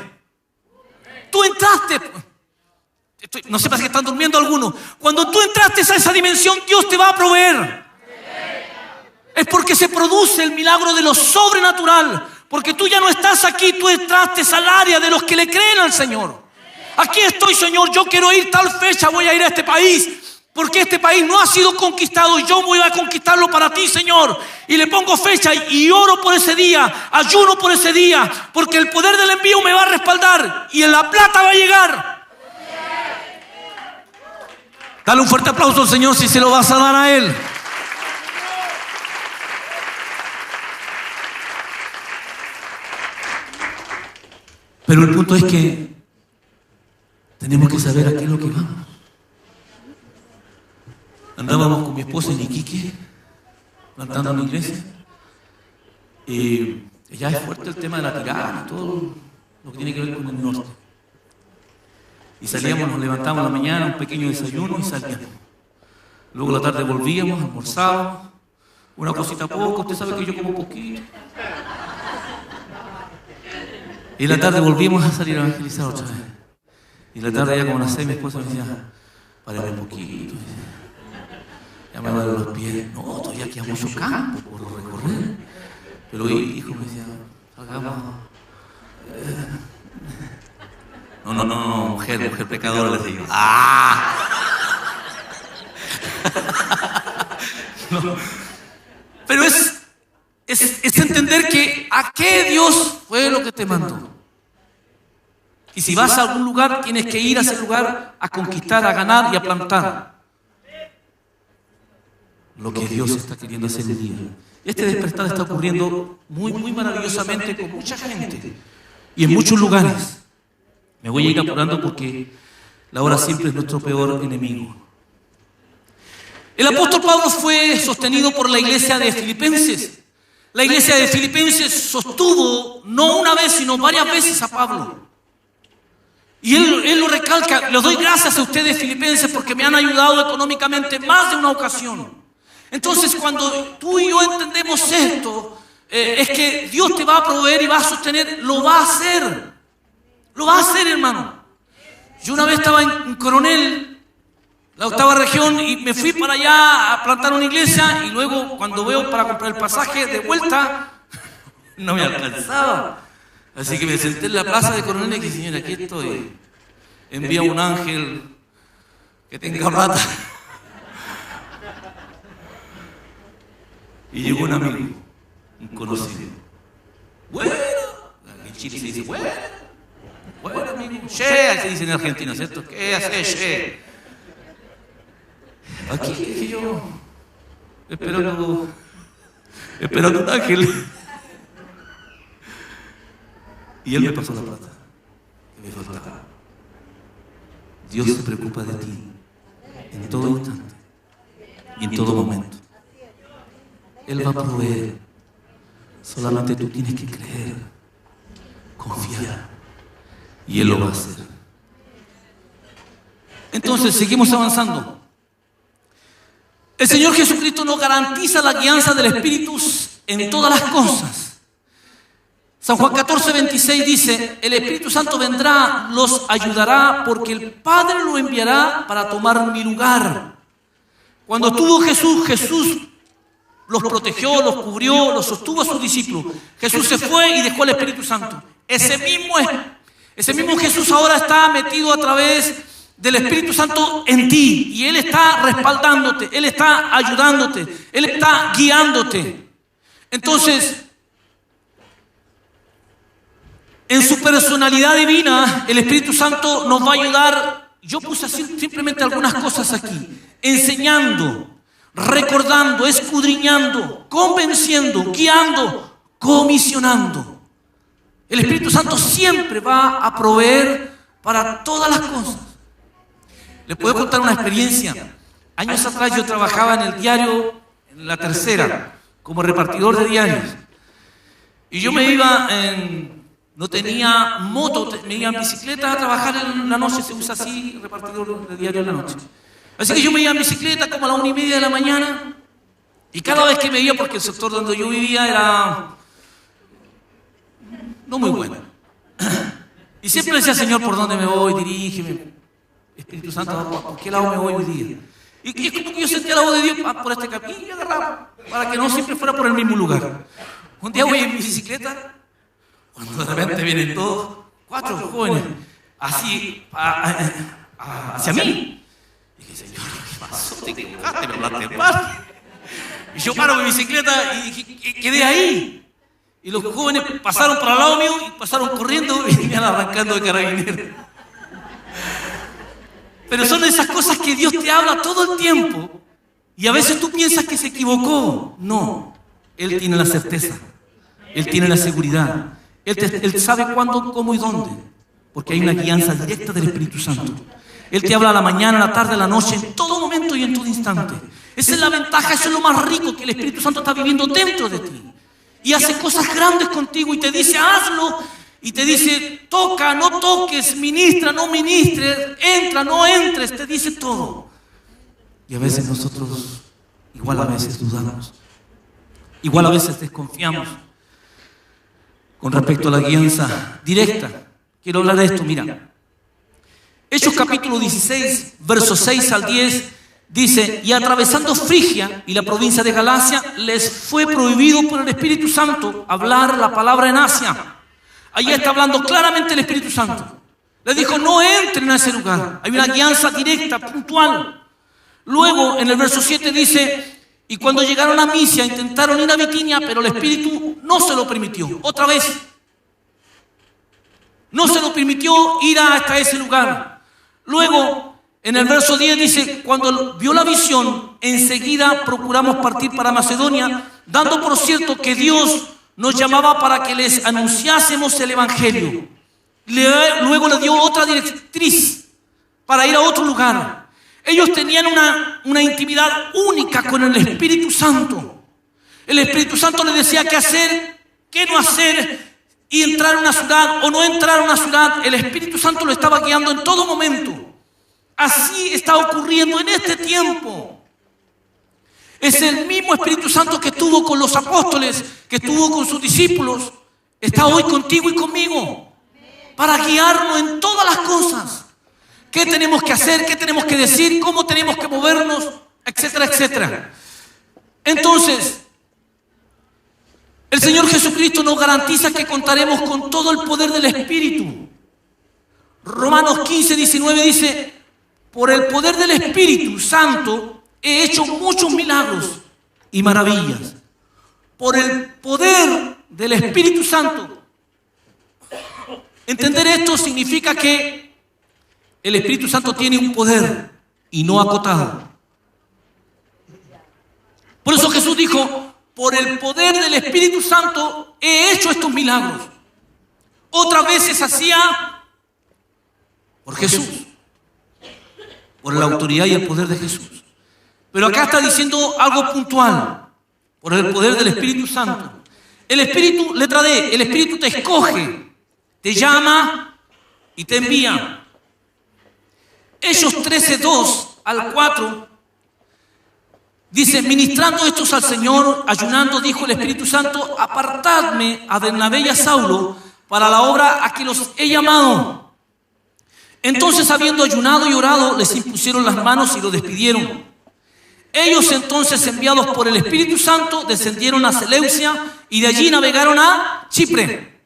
Tú entraste. No sé para qué están durmiendo algunos. Cuando tú entraste a esa dimensión, Dios te va a proveer. Es porque se produce el milagro de lo sobrenatural. Porque tú ya no estás aquí, tú entraste al área de los que le creen al Señor. Aquí estoy, Señor, yo quiero ir tal fecha, voy a ir a este país. Porque este país no ha sido conquistado y yo voy a conquistarlo para ti, Señor. Y le pongo fecha y oro por ese día, ayuno por ese día, porque el poder del envío me va a respaldar y en la plata va a llegar. Dale un fuerte aplauso al Señor si se lo vas a dar a Él. Pero el punto es que tenemos que saber a qué es lo que vamos. Andábamos con mi esposa en Iquique, plantando una iglesia. Y ya es fuerte el tema de la tirana y todo lo que tiene que ver con el norte. Y salíamos, nos levantábamos a la mañana, un pequeño desayuno y salíamos. Luego a la tarde volvíamos, almorzábamos, una cosita poco, usted sabe que yo como poquito. Y en la tarde volvíamos a salir a evangelizar otra vez. Y en la tarde ya como las 6 mi esposa me decía, párame un poquito. Ya me duelen los pies. No, todavía queda mucho campo por recorrer. Pero hijo me decía, salgamos. No, mujer pecadora, le decía yo. No. Pero es entender que a qué Dios fue lo que te mandó. Y si vas a algún lugar, tienes que ir a ese lugar a conquistar, a ganar y a plantar lo que Dios está queriendo hacer el día. Este despertar está ocurriendo muy, muy maravillosamente con mucha gente y en muchos lugares. Me voy a ir apurando porque la hora siempre es nuestro peor enemigo. El apóstol Pablo fue sostenido por la iglesia de Filipenses. La iglesia de Filipenses sostuvo no una vez, sino varias veces a Pablo. Y él lo recalca, les doy gracias a ustedes Filipenses porque me han ayudado económicamente más de una ocasión. Entonces cuando tú y yo entendemos esto, es que Dios te va a proveer y va a sostener, lo va a hacer. Lo va a hacer, hermano. Yo una vez estaba en Coronel, la 8ª región, y me fui para allá a plantar una iglesia y luego cuando veo para comprar el pasaje de vuelta, no me alcanzaba. Así que me senté en la plaza de Coronel y dije, Señor, aquí estoy. Envía un ángel que tenga plata. Y llegó un amigo, un conocido. Bueno, en Chile se dice, bueno amigo, che, se dice en Argentina, ¿cierto? ¿Qué haces, che? Aquí dije yo, esperando un ángel. Y él me pasó la plata que me faltaba. Dios se preocupa de ti en todo instante y en todo momento. Él va a proveer. Solamente tú tienes que creer, confiar, y Él lo va a hacer. Entonces, seguimos avanzando. El Señor Jesucristo nos garantiza la guianza del Espíritu en todas las cosas. San Juan 14:26 dice, el Espíritu Santo vendrá, los ayudará, porque el Padre lo enviará para tomar mi lugar. Cuando estuvo Jesús los protegió, los cubrió, los sostuvo a sus discípulos. Jesús se fue y dejó el Espíritu Santo. Ese mismo Jesús ahora está metido a través del Espíritu Santo en ti. Y Él está respaldándote, Él está ayudándote, Él está guiándote. Entonces, en su personalidad divina, el Espíritu Santo nos va a ayudar. Yo puse así simplemente algunas cosas aquí. Enseñando, recordando, escudriñando, convenciendo, guiando, comisionando. El Espíritu Santo siempre va a proveer para todas las cosas. Les puedo contar una experiencia. Años atrás yo trabajaba en el diario, en La Tercera, como repartidor de diarios. Y yo me iba no tenía moto, me iba en bicicleta a trabajar en la noche, se usa así, repartidor de diario en la noche. Así que yo me iba en bicicleta como a las 1:30 de la mañana y cada vez que me iba, porque el sector donde yo vivía era no muy bueno. Y siempre decía, Señor, ¿por dónde me voy? Dirígeme. Espíritu Santo, ¿por qué lado me voy hoy día? Y es como que yo sentía la voz de Dios por este camino y agarraba, para que no siempre fuera por el mismo lugar. Un día voy en mi bicicleta, cuando de repente vienen todos, 4 jóvenes, así, hacia mí. dije, Señor, ¿qué pasó? Te equivocaste, me hablaste mal. Y yo paro mi bicicleta y dije, quedé ahí. Y los jóvenes pasaron para el lado mío y pasaron corriendo y venían arrancando de carabineros. Pero son esas cosas que Dios te habla todo el tiempo y a veces tú piensas que se equivocó. No, Él tiene la certeza, Él tiene la seguridad, Él sabe cuándo, cómo y dónde, porque hay una guianza directa del Espíritu Santo. Él te habla a la mañana, a la tarde, a la noche, en todo momento y en todo instante. Esa es la ventaja, eso es lo más rico, que el Espíritu Santo está viviendo dentro de ti. Y hace cosas grandes contigo y te dice, hazlo. Y te dice, toca, no toques, ministra, no ministres, entra, no entres, te dice todo. Y a veces nosotros, igual a veces dudamos. Igual a veces desconfiamos. Con respecto a la guianza directa, quiero hablar de esto, mira. Hechos capítulo 16, versos 6 al 10, dice, y atravesando Frigia y la provincia de Galacia, les fue prohibido por el Espíritu Santo hablar la palabra en Asia. Allí está hablando claramente el Espíritu Santo. Les dijo, no entren a ese lugar. Hay una guianza directa, puntual. Luego, en el verso 7 dice, y cuando llegaron a Misia, intentaron ir a Bitinia, pero el Espíritu no se lo permitió. Otra vez. No se lo permitió ir hasta ese lugar. Luego, en el verso 10 dice, cuando vio la visión, enseguida procuramos partir para Macedonia, dando por cierto que Dios nos llamaba para que les anunciásemos el Evangelio. Luego le dio otra directriz para ir a otro lugar. Ellos tenían una intimidad única con el Espíritu Santo. El Espíritu Santo les decía qué hacer, qué no hacer, y entrar a una ciudad o no entrar a una ciudad. El Espíritu Santo lo estaba guiando en todo momento. Así está ocurriendo en este tiempo. Es el mismo Espíritu Santo que estuvo con los apóstoles, que estuvo con sus discípulos. Está hoy contigo y conmigo para guiarnos en todas las cosas. ¿Qué tenemos que hacer? ¿Qué tenemos que decir? ¿Cómo tenemos que movernos? Etcétera, etcétera. Entonces, el Señor Jesucristo nos garantiza que contaremos con todo el poder del Espíritu. Romanos 15, 19 dice, por el poder del Espíritu Santo he hecho muchos milagros y maravillas. Por el poder del Espíritu Santo. Entender esto significa que el Espíritu Santo tiene un poder y no acotado. Por eso Jesús dijo, por el poder del Espíritu Santo he hecho estos milagros. Otras veces hacía por Jesús, por la autoridad y el poder de Jesús. Pero acá está diciendo algo puntual, por el poder del Espíritu Santo. El Espíritu, letra D, el Espíritu te escoge, te llama y te envía. Hechos 13, 2 al 4, dice, ministrando estos al Señor, ayunando, dijo el Espíritu Santo, apartadme a Bernabé y a Saulo para la obra a que los he llamado. Entonces, habiendo ayunado y orado, les impusieron las manos y los despidieron. Ellos entonces, enviados por el Espíritu Santo, descendieron a Seleucia y de allí navegaron a Chipre.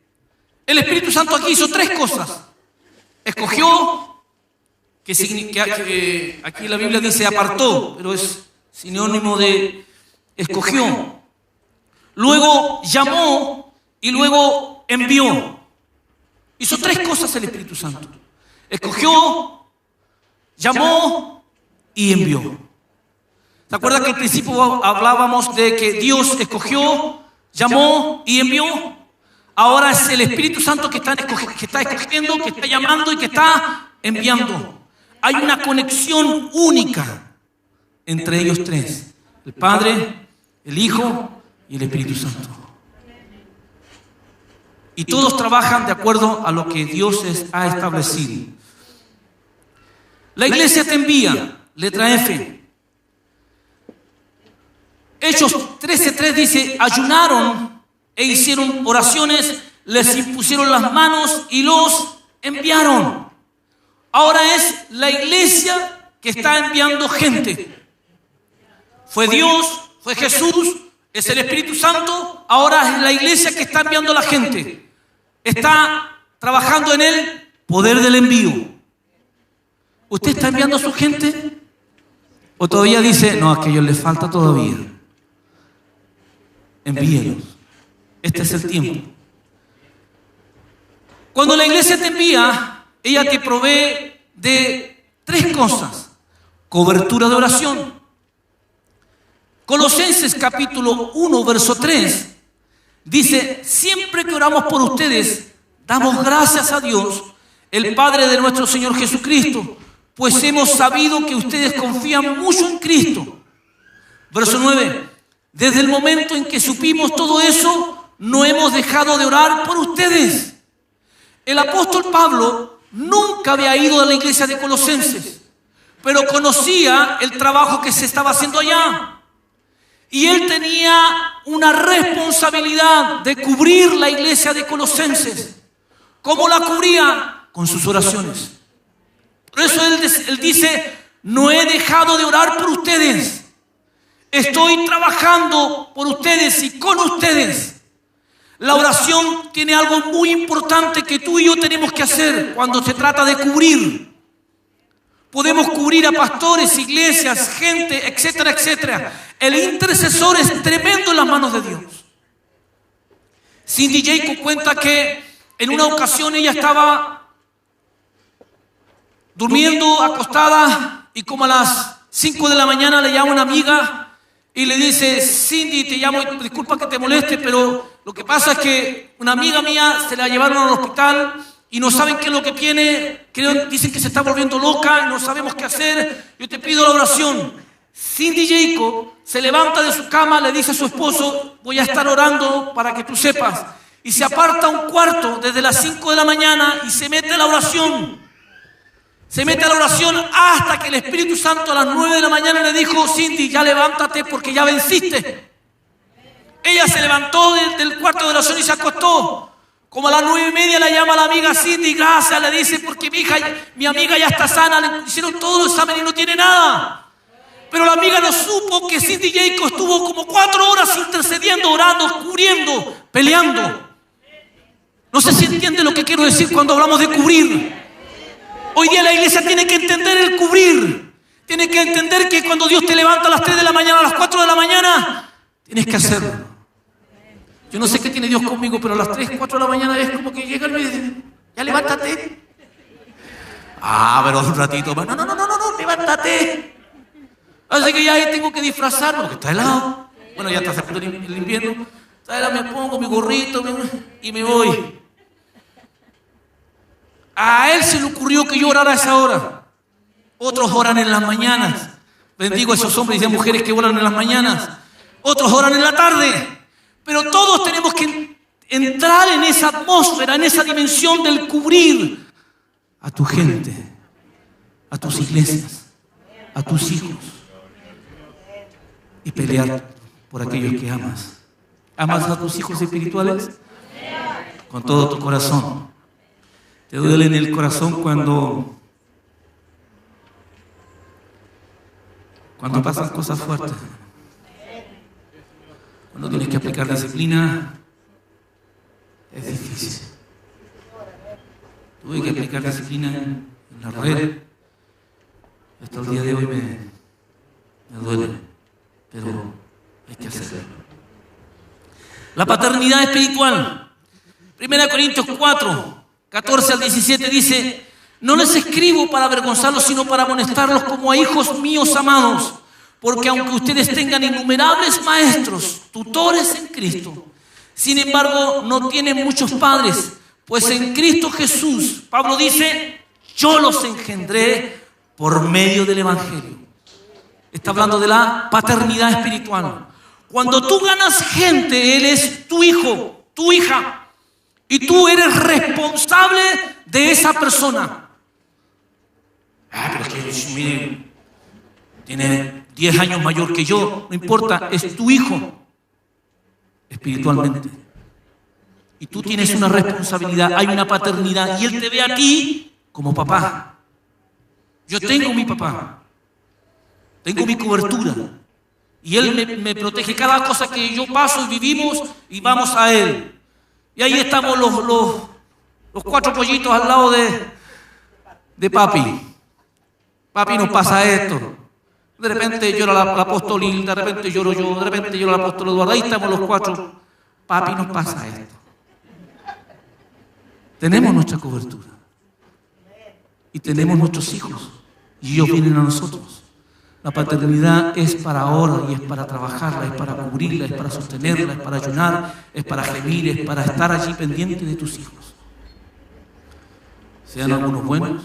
El Espíritu Santo aquí hizo tres cosas. Escogió, que aquí la Biblia dice apartó, pero es sinónimo de escogió. Luego llamó y luego envió. Hizo tres cosas el Espíritu Santo. Escogió, llamó y envió. ¿Se acuerdan que al principio hablábamos de que Dios escogió, llamó y envió? Ahora es el Espíritu Santo que está escogiendo, que está llamando y que está enviando. Hay una conexión única entre ellos tres: el Padre, el Hijo y el Espíritu Santo. Y todos trabajan de acuerdo a lo que Dios ha establecido. La iglesia te envía, letra F. Hechos 13:3 dice, ayunaron e hicieron oraciones, les impusieron las manos y los enviaron. Ahora es la iglesia que está enviando gente. Fue Dios, fue Jesús, es el Espíritu Santo. Ahora es la iglesia que está enviando a la gente. Está trabajando en el poder del envío. ¿Usted está enviando a su gente? O todavía dice, no, a aquellos les falta todavía. Envíelos. Este es el tiempo. Cuando la iglesia te envía, ella te provee de 3 cosas. Cobertura de oración. Colosenses capítulo 1, verso 3, dice, siempre que oramos por ustedes, damos gracias a Dios, el Padre de nuestro Señor Jesucristo, pues hemos sabido que ustedes confían mucho en Cristo. Verso 9, desde el momento en que supimos todo eso, no hemos dejado de orar por ustedes. El apóstol Pablo nunca había ido a la iglesia de Colosenses, pero conocía el trabajo que se estaba haciendo allá. Y él tenía una responsabilidad de cubrir la iglesia de Colosenses. ¿Cómo la cubría? Con sus oraciones. Por eso él dice, no he dejado de orar por ustedes. Estoy trabajando por ustedes y con ustedes. La oración tiene algo muy importante que tú y yo tenemos que hacer cuando se trata de cubrir. Podemos cubrir a pastores, iglesias, gente, etcétera, etcétera. El intercesor es tremendo en las manos de Dios. Cindy Jacob cuenta que en una ocasión ella estaba durmiendo acostada y como a las 5 de la mañana le llama una amiga y le dice, Cindy, te llamo, disculpa que te moleste, pero lo que pasa es que una amiga mía se la llevaron al hospital y no saben qué es lo que tiene, dicen que se está volviendo loca, no sabemos qué hacer, yo te pido la oración. Cindy Jacob se levanta de su cama, le dice a su esposo, voy a estar orando para que tú sepas. Y se aparta a un cuarto desde las 5 de la mañana y se mete a la oración. Se mete a la oración hasta que el Espíritu Santo a las 9 de la mañana le dijo, Cindy, ya levántate porque ya venciste. Ella se levantó del cuarto de oración y se acostó. Como a las 9:30 la llama la amiga Cindy, gracias, le dice, porque mi amiga ya está sana, le hicieron todo el examen y no tiene nada. Pero la amiga no supo que Cindy Jacob estuvo como 4 horas intercediendo, orando, cubriendo, peleando. No sé si entiende lo que quiero decir cuando hablamos de cubrir. Hoy día la iglesia tiene que entender el cubrir. Tiene que entender que cuando Dios te levanta a las 3 de la mañana, a las 4 de la mañana, tienes que hacerlo. Yo no sé qué tiene Dios conmigo, pero a las 3, 4 de la mañana es como que llega y me dice, ya levántate. Pero un ratito más. No, levántate. Así que ya ahí tengo que disfrazarme, porque está helado. Bueno, ya está cerrando el invierno. Me pongo mi gorrito y me voy. A él se le ocurrió que yo orara a esa hora. Otros oran en las mañanas. Bendigo a esos hombres y a mujeres que oran en las mañanas. Otros oran en la tarde. Pero todos tenemos que entrar en esa atmósfera, en esa dimensión del cubrir a tu gente, a tus iglesias, a tus hijos y pelear por aquellos que amas. ¿Amas a tus hijos espirituales? Con todo tu corazón. Te duele en el corazón cuando pasan cosas fuertes. Cuando tienes que aplicar disciplina, es difícil. Tuve que aplicar disciplina en la red. Hasta el día de hoy me duele, pero hay que hacerlo. La paternidad espiritual. 1 Corintios 4, 14 al 17 dice, no les escribo para avergonzarlos, sino para amonestarlos como a hijos míos amados. Porque aunque ustedes tengan innumerables maestros, tutores en Cristo, sin embargo no tienen muchos padres, pues en Cristo Jesús, Pablo dice, yo los engendré por medio del Evangelio. Está hablando de la paternidad espiritual. Cuando tú ganas gente, él es tu hijo, tu hija, y tú eres responsable de esa persona. Pero es que, mire, tiene 10 años mayor que yo, no importa, es tu hijo espiritualmente. Y tú tienes una responsabilidad, hay una paternidad, y él te ve a ti como papá. Yo tengo mi papá, tengo mi cobertura, y él me protege cada cosa que yo paso y vivimos, y vamos a él. Y ahí estamos los 4 pollitos al lado de papi. Papi, nos pasa esto. De repente llora la apóstol Hilda, de repente lloro yo, de repente llora el apóstol Eduardo. Ahí estamos los cuatro. Papi, nos pasa esto. Tenemos nuestra cobertura. Y tenemos nuestros hijos. Y ellos vienen a nosotros. La paternidad es para ahora y es para trabajarla, es para cubrirla, es para sostenerla, es para ayunar, es para gemir, es para estar allí pendiente de tus hijos. Sean algunos buenos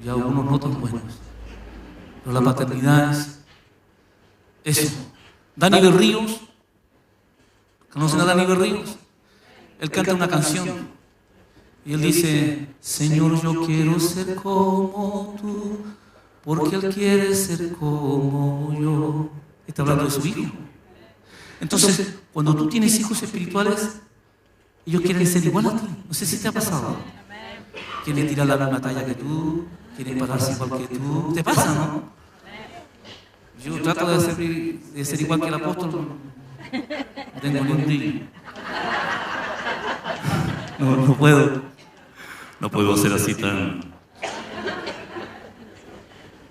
y algunos no tan buenos. Pero la paternidad es eso. Dani Berríos, ¿conocen a Dani Berríos? Él canta una canción y él dice: Señor, yo quiero ser como tú, porque Él quiere ser como yo. Está hablando de su hijo. Entonces, cuando tú tienes hijos espirituales, ellos quieren ser igual a ti. No sé si te ha pasado. Quieren tirar la misma talla que tú, quieren pararse igual que tú. ¿Te pasa, no? Yo trato de ser igual que el apóstol. No tengo ni un brillo. No puedo. No puedo ser así tan...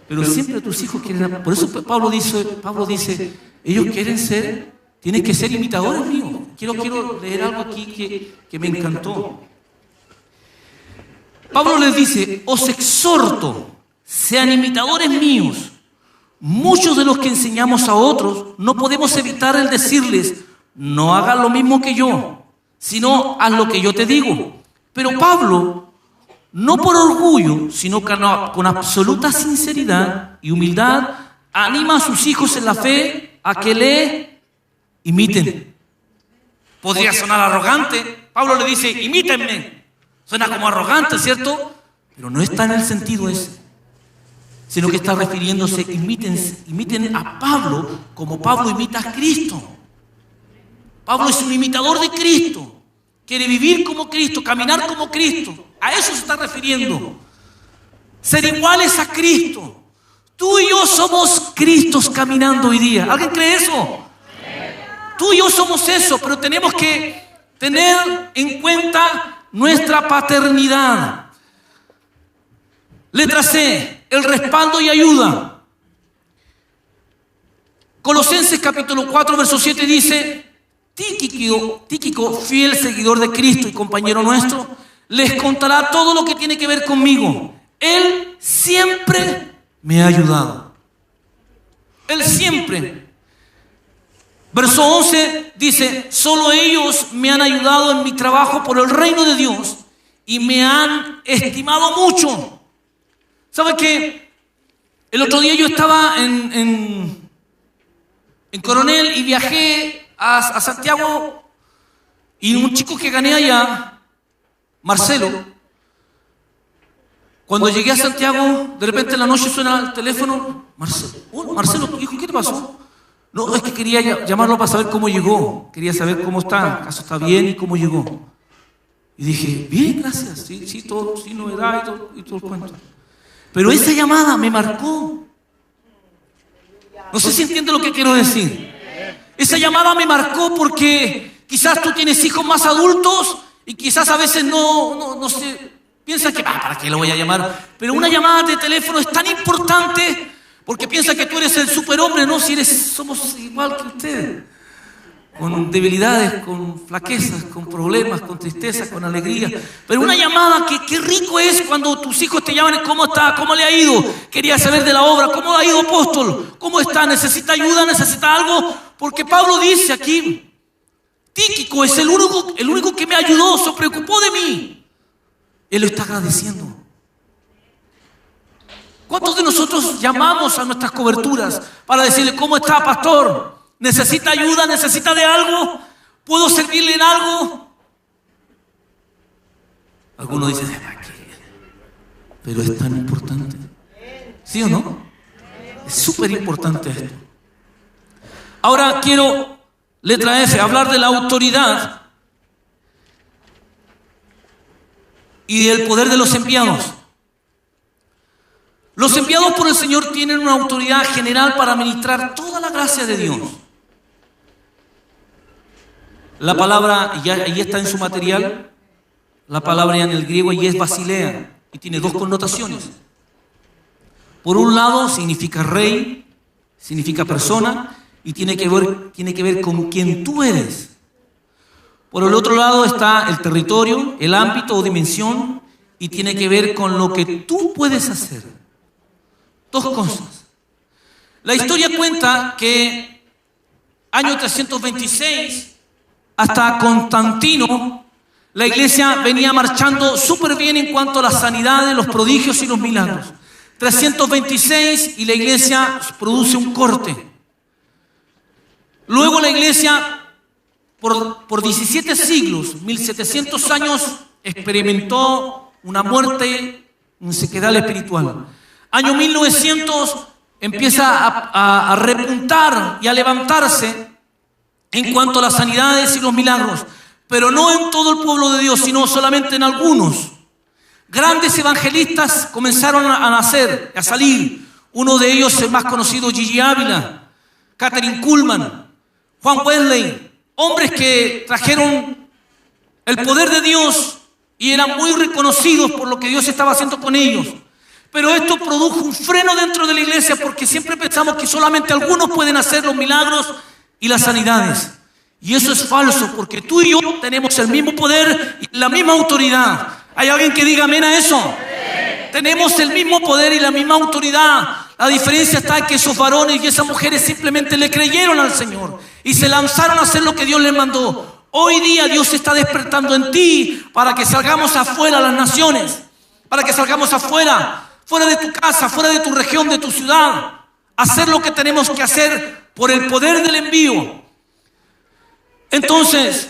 Pero siempre tus hijos quieren... Por eso Pablo dice, ellos quieren ser, tienen que ser imitadores míos. Quiero leer algo aquí que me encantó. Pablo les dice: os exhorto, sean imitadores míos. Muchos de los que enseñamos a otros no podemos evitar el decirles: no hagas lo mismo que yo, sino haz lo que yo te digo. Pero Pablo, no por orgullo, sino con absoluta sinceridad y humildad, anima a sus hijos en la fe a que le imiten. Podría sonar arrogante. Pablo le dice: imítenme. Suena como arrogante, ¿cierto? Pero no está en el sentido ese, sino que está refiriéndose: imiten a Pablo como Pablo imita a Cristo. Pablo es un imitador de Cristo. Quiere vivir como Cristo, caminar como Cristo. A eso se está refiriendo. Ser iguales a Cristo. Tú y yo somos Cristos caminando hoy día. ¿Alguien cree eso? Tú y yo somos eso, pero tenemos que tener en cuenta nuestra paternidad. Letra C, el respaldo y ayuda. Colosenses capítulo 4, verso 7 dice: Tíquico, fiel seguidor de Cristo y compañero nuestro, les contará todo lo que tiene que ver conmigo. Él siempre me ha ayudado. Él siempre. Verso 11 dice: solo ellos me han ayudado en mi trabajo por el reino de Dios y me han estimado mucho. ¿Sabe qué? El otro día yo estaba en Coronel y viajé a Santiago, y un chico que gané allá, Marcelo, cuando llegué a Santiago, de repente en la noche suena el teléfono. Marcelo, hijo, ¿qué te pasó? No, es que quería llamarlo para saber cómo llegó. Quería saber cómo está, acaso está bien y cómo llegó. Y dije: bien, gracias, sí, todo, sin novedad y todo el cuento. Pero esa llamada me marcó. No sé si entiende lo que quiero decir. Esa llamada me marcó porque quizás tú tienes hijos más adultos y quizás a veces no sé, piensan que ¿para qué lo voy a llamar? Pero una llamada de teléfono es tan importante porque piensa que tú eres el superhombre, ¿no? Somos igual que ustedes, con debilidades, con flaquezas, con problemas, con tristeza, con alegría. Pero una llamada qué rico es cuando tus hijos te llaman: ¿cómo está? ¿Cómo le ha ido? Quería saber de la obra. ¿Cómo ha ido, apóstol? ¿Cómo está? ¿Necesita ayuda? ¿Necesita algo? Porque Pablo dice aquí: Tíquico es el único que me ayudó, se preocupó de mí. Él lo está agradeciendo. ¿Cuántos de nosotros llamamos a nuestras coberturas para decirle: ¿cómo está, pastor? ¿Necesita ayuda? ¿Necesita de algo? ¿Puedo servirle en algo? Algunos dicen: pero es tan importante. ¿Sí o no? Es súper importante esto. Ahora quiero, letra F, hablar de la autoridad y del poder de los enviados. Los enviados por el Señor tienen una autoridad general para ministrar toda la gracia de Dios. La palabra, y ahí está en su material, la palabra en el griego y es basilea, y tiene dos connotaciones. Por un lado significa rey, significa persona y tiene que ver con quién tú eres. Por el otro lado está el territorio, el ámbito o dimensión, y tiene que ver con lo que tú puedes hacer. Dos cosas. La historia cuenta que año 326, hasta Constantino, la iglesia venía marchando súper bien en cuanto a las sanidades, los prodigios y los milagros. 326 y la iglesia produce un corte. Luego la iglesia, por 17 siglos, 1700 años, experimentó una muerte, una sequedal espiritual. Año 1900 empieza a repuntar y a levantarse en cuanto a las sanidades y los milagros, pero no en todo el pueblo de Dios, sino solamente en algunos. Grandes evangelistas comenzaron a nacer, a salir. Uno de ellos, el más conocido, Gigi Ávila, Catherine Kuhlman, Juan Wesley, hombres que trajeron el poder de Dios y eran muy reconocidos por lo que Dios estaba haciendo con ellos. Pero esto produjo un freno dentro de la iglesia porque siempre pensamos que solamente algunos pueden hacer los milagros y las sanidades. Y eso es falso, porque tú y yo tenemos el mismo poder y la misma autoridad. ¿Hay alguien que diga amén a eso? Sí. Tenemos el mismo poder y la misma autoridad. La diferencia está en que esos varones y esas mujeres simplemente le creyeron al Señor y se lanzaron a hacer lo que Dios les mandó. Hoy día Dios está despertando en ti para que salgamos afuera a las naciones, para que salgamos afuera, fuera de tu casa, fuera de tu región, de tu ciudad, hacer lo que tenemos que hacer por el poder del envío. Entonces,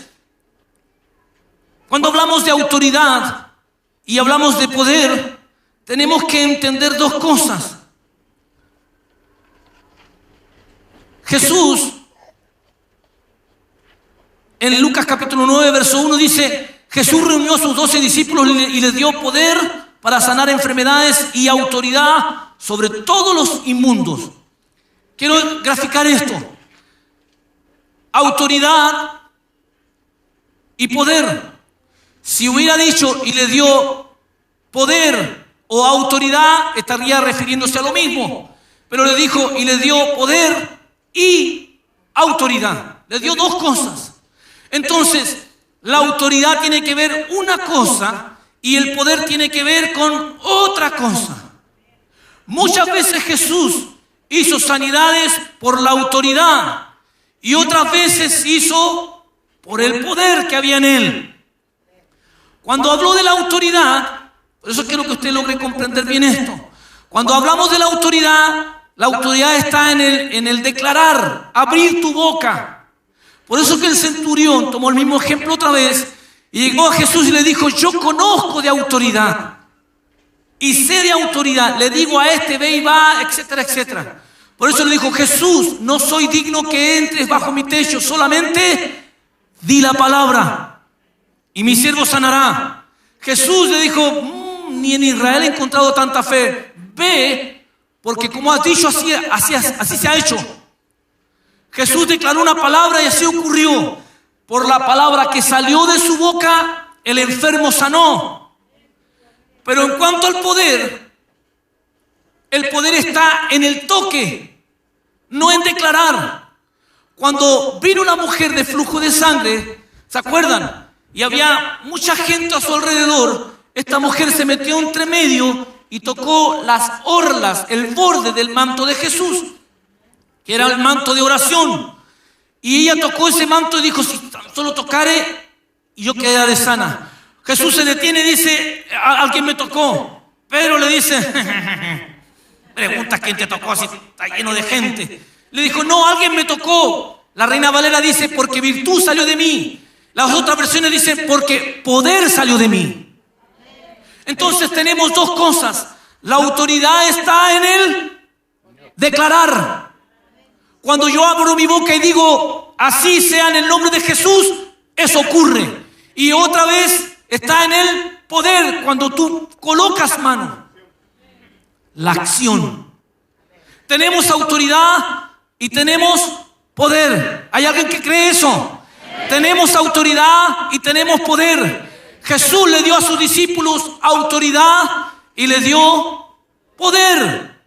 cuando hablamos de autoridad y hablamos de poder, tenemos que entender dos cosas. Jesús, en Lucas capítulo 9, verso 1 dice, Jesús reunió a sus 12 discípulos y les dio poder para sanar enfermedades y autoridad sobre todos los inmundos. Quiero graficar esto. Autoridad y poder. Si hubiera dicho y le dio poder o autoridad, estaría refiriéndose a lo mismo. Pero le dijo y le dio poder y autoridad. Le dio dos cosas. Entonces, la autoridad tiene que ver una cosa y el poder tiene que ver con otra cosa. Muchas veces Jesús hizo sanidades por la autoridad y otras veces hizo por el poder que había en él. Cuando habló de la autoridad, por eso quiero que usted logre comprender bien esto. Cuando hablamos de la autoridad está en el declarar, abrir tu boca. Por eso que el centurión tomó el mismo ejemplo otra vez y llegó a Jesús y le dijo, yo conozco de autoridad y sé de autoridad. Le digo a este, ve y va, etcétera, etcétera. Por eso le dijo, Jesús, no soy digno que entres bajo mi techo, solamente di la palabra y mi siervo sanará. Jesús le dijo, ni en Israel he encontrado tanta fe. Ve, porque como has dicho, así se ha hecho. Jesús declaró una palabra y así ocurrió. Por la palabra que salió de su boca, el enfermo sanó. Pero en cuanto al poder, el poder está en el toque, no en declarar. Cuando vino una mujer de flujo de sangre, ¿se acuerdan? Y había mucha gente a su alrededor. Esta mujer se metió entre medio y tocó las orlas, el borde del manto de Jesús, que era el manto de oración. Y ella tocó ese manto y dijo, si tan solo tocare y yo quedaré sana. Jesús se detiene y dice, alguien me tocó. Pedro le dice, pregunta quién te tocó si está lleno de gente. Le dijo, no, alguien me tocó. La Reina Valera dice, porque virtud salió de mí. Las otras versiones dicen, porque poder salió de mí. Entonces tenemos dos cosas. La autoridad está en el declarar. Cuando yo abro mi boca y digo, así sea en el nombre de Jesús, eso ocurre. Y otra vez está en el poder, cuando tú colocas mano. La acción. Tenemos autoridad y tenemos poder. ¿Hay alguien que cree eso? Tenemos autoridad y tenemos poder. Jesús le dio a sus discípulos autoridad y le dio poder.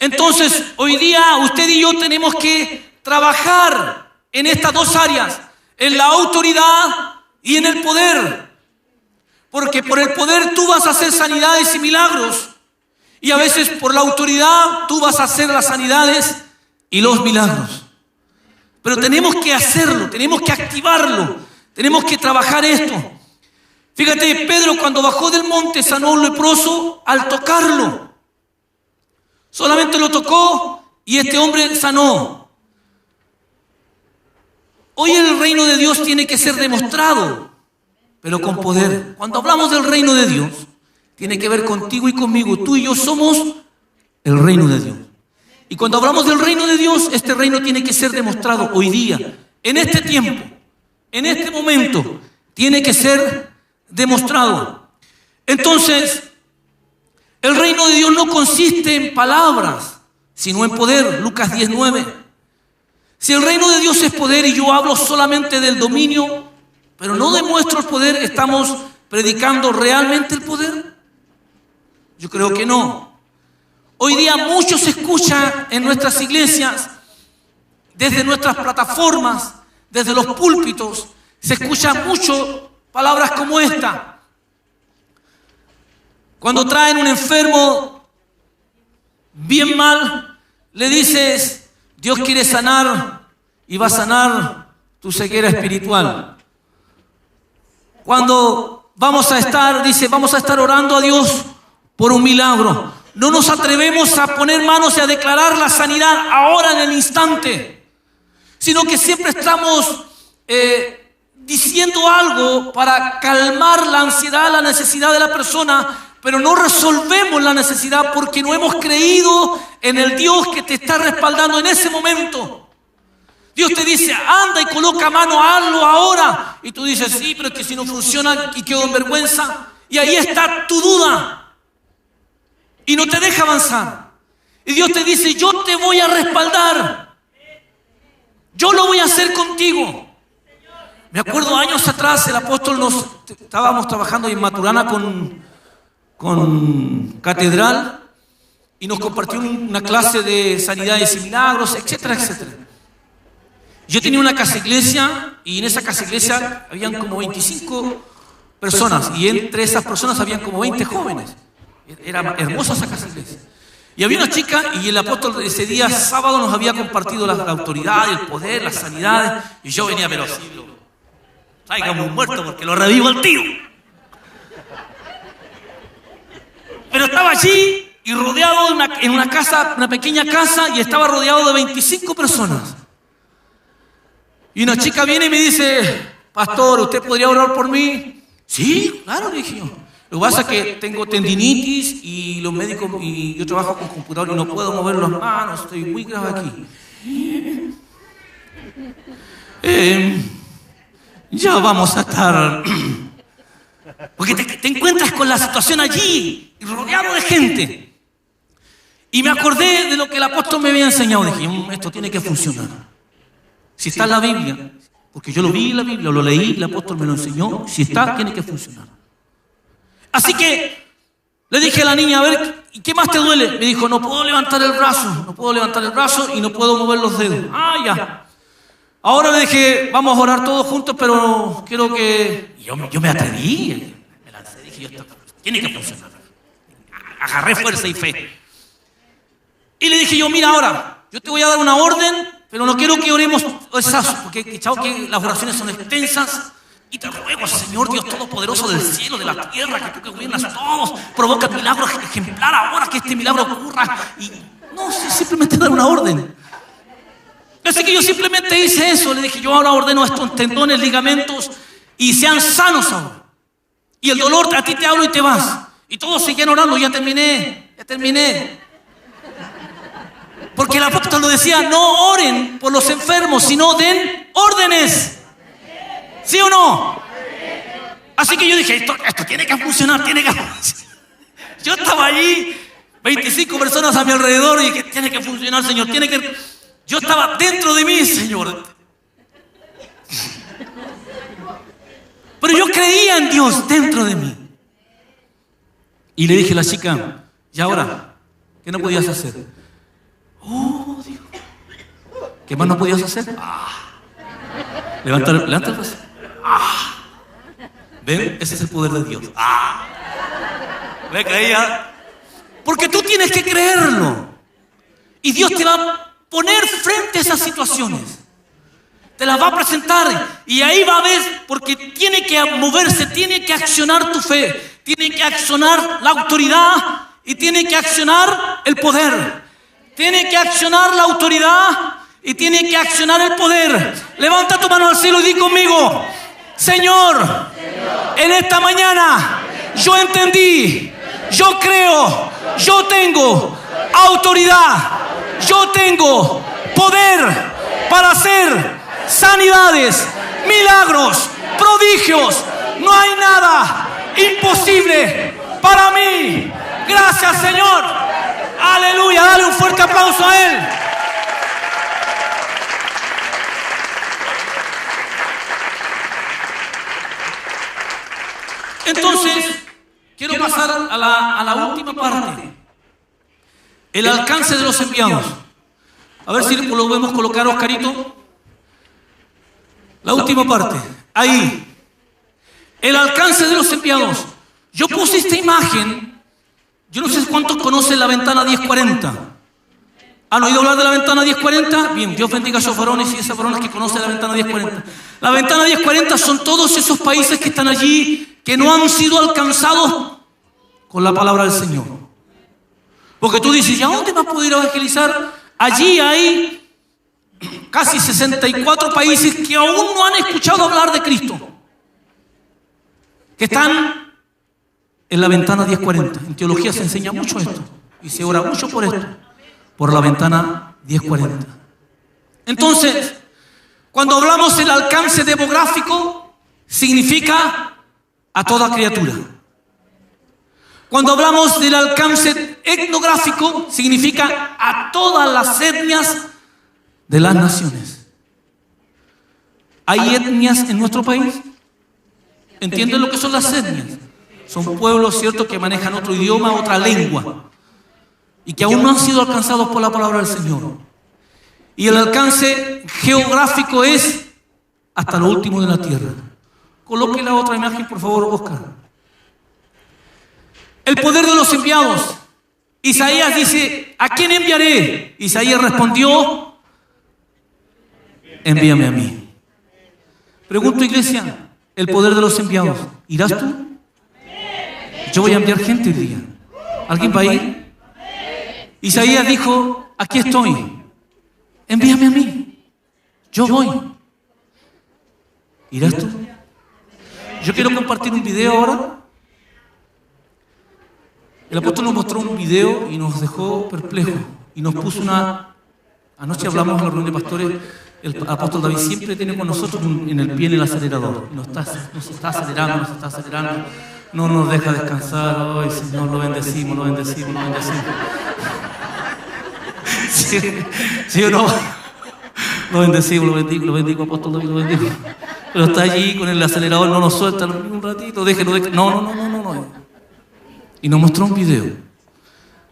Entonces, hoy día usted y yo tenemos que trabajar en estas dos áreas, en la autoridad y en el poder. Porque por el poder tú vas a hacer sanidades y milagros. Y a veces por la autoridad tú vas a hacer las sanidades y los milagros. Pero tenemos que hacerlo, tenemos que activarlo, tenemos que trabajar esto. Fíjate, Pedro cuando bajó del monte sanó a un leproso al tocarlo. Solamente lo tocó y este hombre sanó. Hoy el reino de Dios tiene que ser demostrado, pero con poder. Cuando hablamos del reino de Dios, tiene que ver contigo y conmigo. Tú y yo somos el reino de Dios. Y cuando hablamos del reino de Dios, este reino tiene que ser demostrado hoy día, en este tiempo, en este momento, tiene que ser demostrado. Entonces, el reino de Dios no consiste en palabras, sino en poder. Lucas 10:9. Si el reino de Dios es poder y yo hablo solamente del dominio, pero no demuestro el poder, ¿estamos predicando realmente el poder? Yo creo que no. Hoy día mucho se escucha en nuestras iglesias, desde nuestras plataformas, desde los púlpitos, se escuchan mucho palabras como esta. Cuando traen un enfermo bien mal, le dices, Dios quiere sanar y va a sanar tu ceguera espiritual. Cuando vamos a estar orando a Dios por un milagro. No nos atrevemos a poner manos y a declarar la sanidad ahora en el instante, sino que siempre estamos diciendo algo para calmar la ansiedad, la necesidad de la persona, pero no resolvemos la necesidad porque no hemos creído en el Dios que te está respaldando en ese momento. Dios te dice, anda y coloca mano, hazlo ahora. Y tú dices, sí, pero es que si no funciona y quedo en vergüenza. Y ahí está tu duda. Y no te deja avanzar. Y Dios te dice, yo te voy a respaldar. Yo lo voy a hacer contigo. Me acuerdo años atrás, el apóstol estábamos trabajando en Maturana con Catedral y nos compartió una clase de sanidades y milagros, etcétera, etcétera. Yo tenía una casa iglesia y en esa casa iglesia habían como 25 personas y entre esas personas habían como 20 jóvenes. Era hermosa esa casa iglesia. Y había una chica y el apóstol ese día sábado nos había compartido la autoridad, el poder, las sanidades. Y yo venía, pero sí, tráigame un muerto porque lo revivo al tiro. Pero estaba allí y rodeado en una casa, una pequeña casa, y estaba rodeado de 25 personas. Y una chica viene y me dice, pastor, ¿usted podría orar por mí? Sí, claro, dije yo. Lo que pasa es que tengo tendinitis y los médicos, y yo trabajo con computador y no puedo mover las manos, estoy muy grave aquí. Ya vamos a estar... Porque te encuentras con la situación allí, rodeado de gente. Y me acordé de lo que el apóstol me había enseñado. Dije, esto tiene que funcionar. Si está en la Biblia, porque yo lo vi en la Biblia, lo leí, el apóstol me lo enseñó, si está, tiene que funcionar. Así que le dije a la niña, a ver, ¿y qué más te duele? Me dijo, no puedo levantar el brazo y no puedo mover los dedos. Ah, ya. Ahora le dije, vamos a orar todos juntos, pero quiero que... Yo me atreví, me lancé, dije, esto tiene que funcionar. Agarré fuerza y fe. Y le dije yo, mira ahora, yo te voy a dar una orden, pero no quiero que oremos esas, porque las oraciones son extensas. Y te ruego, Señor Dios Todopoderoso del cielo, de la tierra, que tú que gobiernas todos, provoca milagros ejemplar ahora, que este milagro ocurra. Y no, simplemente dar una orden. Así que yo simplemente hice eso. Le dije, yo ahora ordeno estos tendones, ligamentos, y sean sanos ahora. Y el dolor, a ti te hablo y te vas. Y todos siguen orando, ya terminé. Porque el apóstol lo decía, no oren por los enfermos, sino den órdenes. ¿Sí o no? Así que yo dije, esto tiene que funcionar, Yo estaba allí, 25 personas a mi alrededor, y dije, tiene que funcionar, Señor, Yo estaba dentro de mí, Señor. Pero yo creía en Dios dentro de mí. Y le dije a la chica, ¿y ahora? ¿Qué no podías hacer? ¿Qué más no podías hacer? Levanta el brazo. ¿Ven? Ese es el poder de Dios. ¿Me creía? Porque tú tienes que creerlo. Y Dios te va a poner frente a esas situaciones. Te las va a presentar. Y ahí va a ver, porque tiene que moverse, tiene que accionar tu fe. Tiene que accionar la autoridad y tiene que accionar el poder. Tiene que accionar la autoridad y tiene que accionar el poder. Levanta tu mano al cielo y di conmigo: Señor, en esta mañana yo entendí, yo creo, yo tengo autoridad, yo tengo poder para hacer sanidades, milagros, prodigios. No hay nada imposible para mí. Gracias, Señor. Aleluya. Dale un fuerte aplauso a Él. Entonces, quiero pasar a la última parte. El alcance de los enviados. A ver si lo podemos colocar, Oscarito. La última parte. Ahí. El alcance de los enviados. Yo puse esta imagen. Yo no sé cuántos conocen la ventana 1040. ¿Han oído hablar de la ventana 1040? Bien, Dios bendiga a esos varones y esas varones que conocen la ventana 1040. La ventana 1040 son todos esos países que están allí, que no han sido alcanzados con la palabra del Señor. Porque tú dices, ¿y a dónde vas a poder evangelizar? Allí hay casi 64 países que aún no han escuchado hablar de Cristo, que están en la ventana 1040. En teología se enseña mucho esto y se ora mucho por esto, por la ventana 1040. Entonces, cuando hablamos del alcance demográfico, significa a toda criatura. Cuando hablamos del alcance etnográfico, significa a todas las etnias de las naciones. ¿Hay etnias en nuestro país? ¿Entienden lo que son las etnias? Son pueblos, ¿cierto?, que manejan otro idioma, otra lengua, y que aún no han sido alcanzados por la palabra del Señor. Y el alcance geográfico es hasta lo último de la tierra. Coloque la otra imagen, por favor, Oscar. El poder de los enviados. Isaías dice, ¿a quién enviaré? Isaías respondió, envíame a mí. Pregunto, iglesia, el poder de los enviados, ¿irás tú? Yo voy a enviar gente hoy día. ¿Alguien va a ir? Isaías dijo, aquí estoy, envíame a mí, yo voy. ¿Irás tú? Yo quiero compartir un video ahora. El apóstol nos mostró un video y nos dejó perplejos y nos puso anoche hablamos en la reunión de pastores. El apóstol David siempre tiene con nosotros en el pie en el acelerador. Nos está acelerando. No nos deja descansar. Ay, Señor, lo bendecimos. ¿Sí o no? Lo bendigo, apóstol David, lo bendigo. Pero está allí con el acelerador, no nos suelta un ratito, déjelo. No. Y nos mostró un video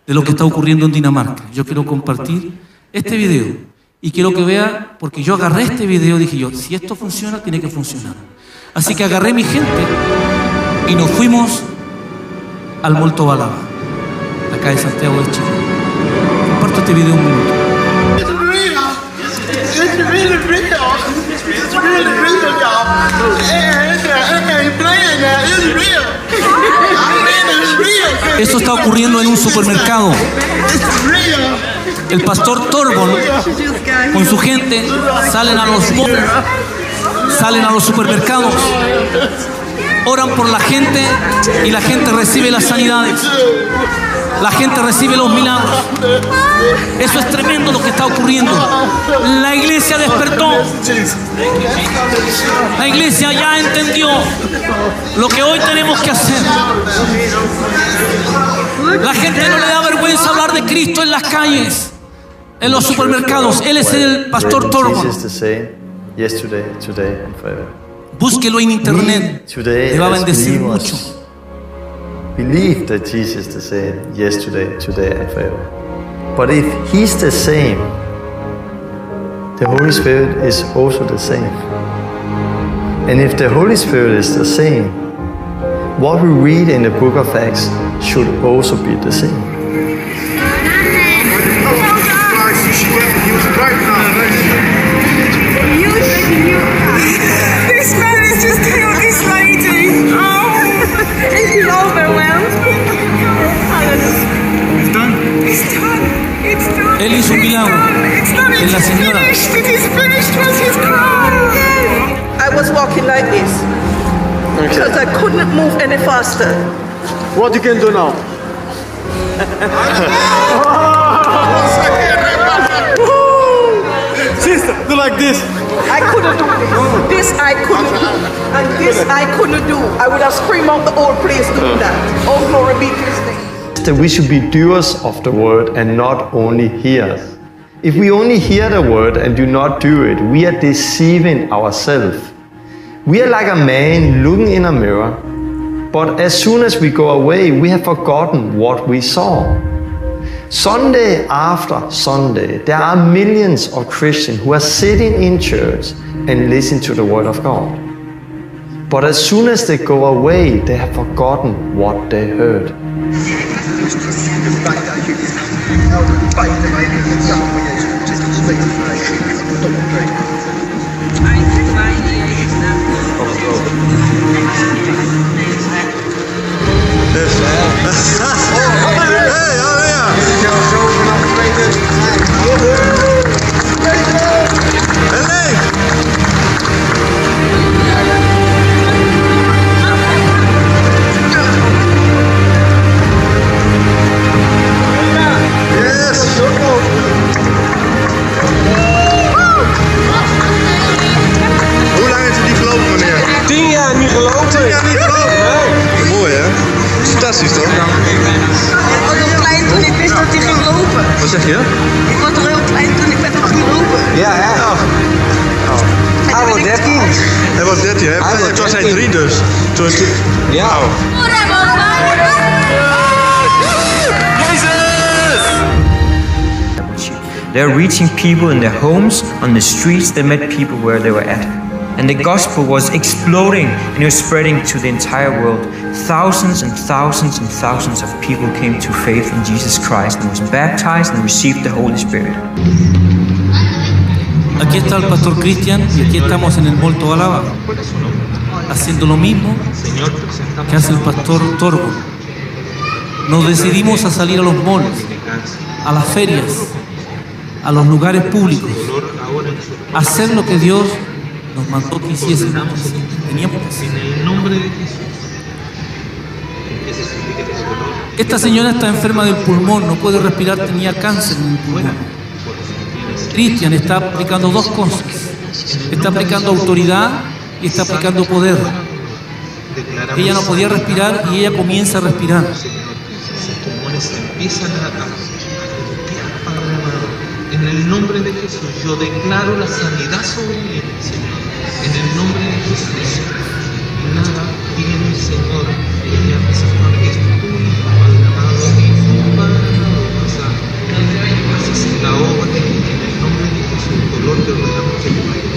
de lo que está ocurriendo en Dinamarca. Yo quiero compartir este video y quiero que vea, porque yo agarré este video y dije yo, si esto funciona, tiene que funcionar. Así que agarré mi gente y nos fuimos al Molto Balaba, acá de Santiago de Chile. Comparto este video un minuto. Esto está ocurriendo en un supermercado. El pastor Torbon con su gente salen a los malls, salen a los supermercados, oran por la gente y la gente recibe las sanidades. La gente recibe los milagros. Eso es tremendo lo que está ocurriendo. La iglesia despertó. La iglesia ya entendió lo que hoy tenemos que hacer. La gente no le da vergüenza hablar de Cristo en las calles, en los supermercados. Él es el pastor Torbon. Búsquelo en internet. Le va a bendecir mucho.
Believe that Jesus is the same yesterday, today, and forever. But if He's the same the Holy Spirit is also the same. And if the Holy Spirit is the same, what we read in the book of Acts should also be the same.
This man has just killed this lady. Oh, he's overwhelmed.
It's done.
It's done. It's done.
Él hizo un milagro
It's done.
en la señora.
It is finished was his cry. I was walking like this because I couldn't move any faster.
What you can do now? Sister, do like this.
I couldn't do this. This I couldn't do. And this I couldn't do. I would have screamed out the whole place doing that. Oh, glory be to his name.
That we should be doers of the word and not only hearers. If we only hear the word and do not do it, we are deceiving ourselves. We are like a man looking in a mirror, but as soon as we go away, we have forgotten what we saw. Sunday after Sunday, there are millions of Christians who are sitting in church and listen to the word of God. But as soon as they go away, they have forgotten what they heard.
Hoe lang heeft u die gelopen, meneer?
10 jaar niet gelopen.
10 jaar niet gelopen? Nee. Mooi, hè? Fantastisch, toch?
Ik was heel klein toen ik wist dat hij ging lopen.
Wat zeg je?
Ik was nog heel klein toen ik wist dat hij ging lopen.
Ja, hè? Hij was 13.
Hij was 13, hè? Toen was hij 3 dus. Toen was hij...
Ja.
Wauw.
They're reaching people in their homes, on the streets. They met people where they were at. And the gospel was exploding and it was spreading to the entire world. Thousands and thousands and thousands of people came to faith in Jesus Christ and was baptized and received the Holy Spirit.
Aquí está el pastor Cristian y aquí estamos en el Molto Alaba, haciendo lo mismo que hace el pastor Torgo. Nos decidimos a salir a los malls, a las ferias, a los lugares públicos, a hacer lo que Dios nos mandó que hiciésemos. Teníamos que hacer. Esta señora está enferma del pulmón, no puede respirar, tenía cáncer en el pulmón. Cristian está aplicando dos cosas. Está aplicando autoridad y está aplicando poder. Ella no podía respirar y ella comienza a respirar.
En el nombre de Jesús, yo declaro la sanidad sobre él, Señor. En el nombre de Jesús, nada tiene, Señor. Ella, Señor, es tuyo, Padre amado, y tu Padre amado, haces la obra en el nombre de Jesús. Dolor te ordenamos que muera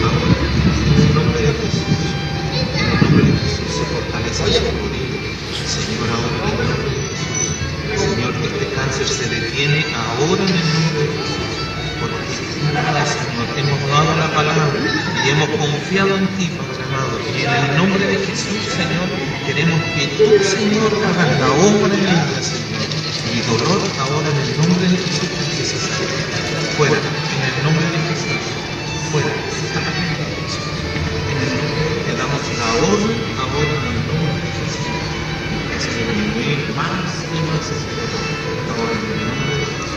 ahora. En el nombre de Jesús, en el nombre de Jesús se fortalece su rodilla. Señor, ahora en el nombre de Jesús. Señor, este cáncer se detiene ahora en el nombre de Jesús. Porque Señor, hemos dado la palabra y hemos confiado en ti, Padre amado. Y en el nombre de Jesús, Señor, queremos que tú, Señor, hagas la obra en ella, Señor. Y dolor ahora en el nombre de Jesús empieza a salir. Fuera, en el nombre de Jesús. Fuera, te damos la orden ahora en el nombre de Jesús. Señor, disminuir más y más ahora en el nombre de Jesús.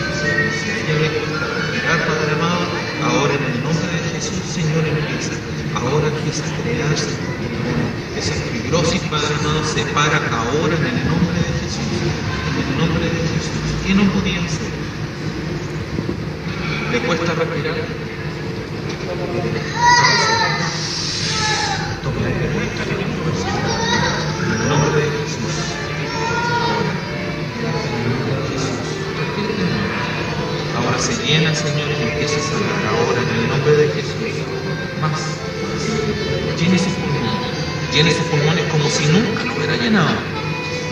Si a ella le cuesta respirar, Padre amado, ahora en el nombre de Jesús, Señor, empieza. Ahora empieza a crearse esa fibrosis, Padre amado, se para ahora en el nombre de Jesús. En el nombre de Jesús. ¿Qué no podía hacer? ¿Le cuesta respirar? Toma el en el nombre de Jesús. Ahora se llena, Señor, y empieza a sanar ahora en el nombre de Jesús. Más. Llene sus pulmones como si nunca lo hubiera llenado.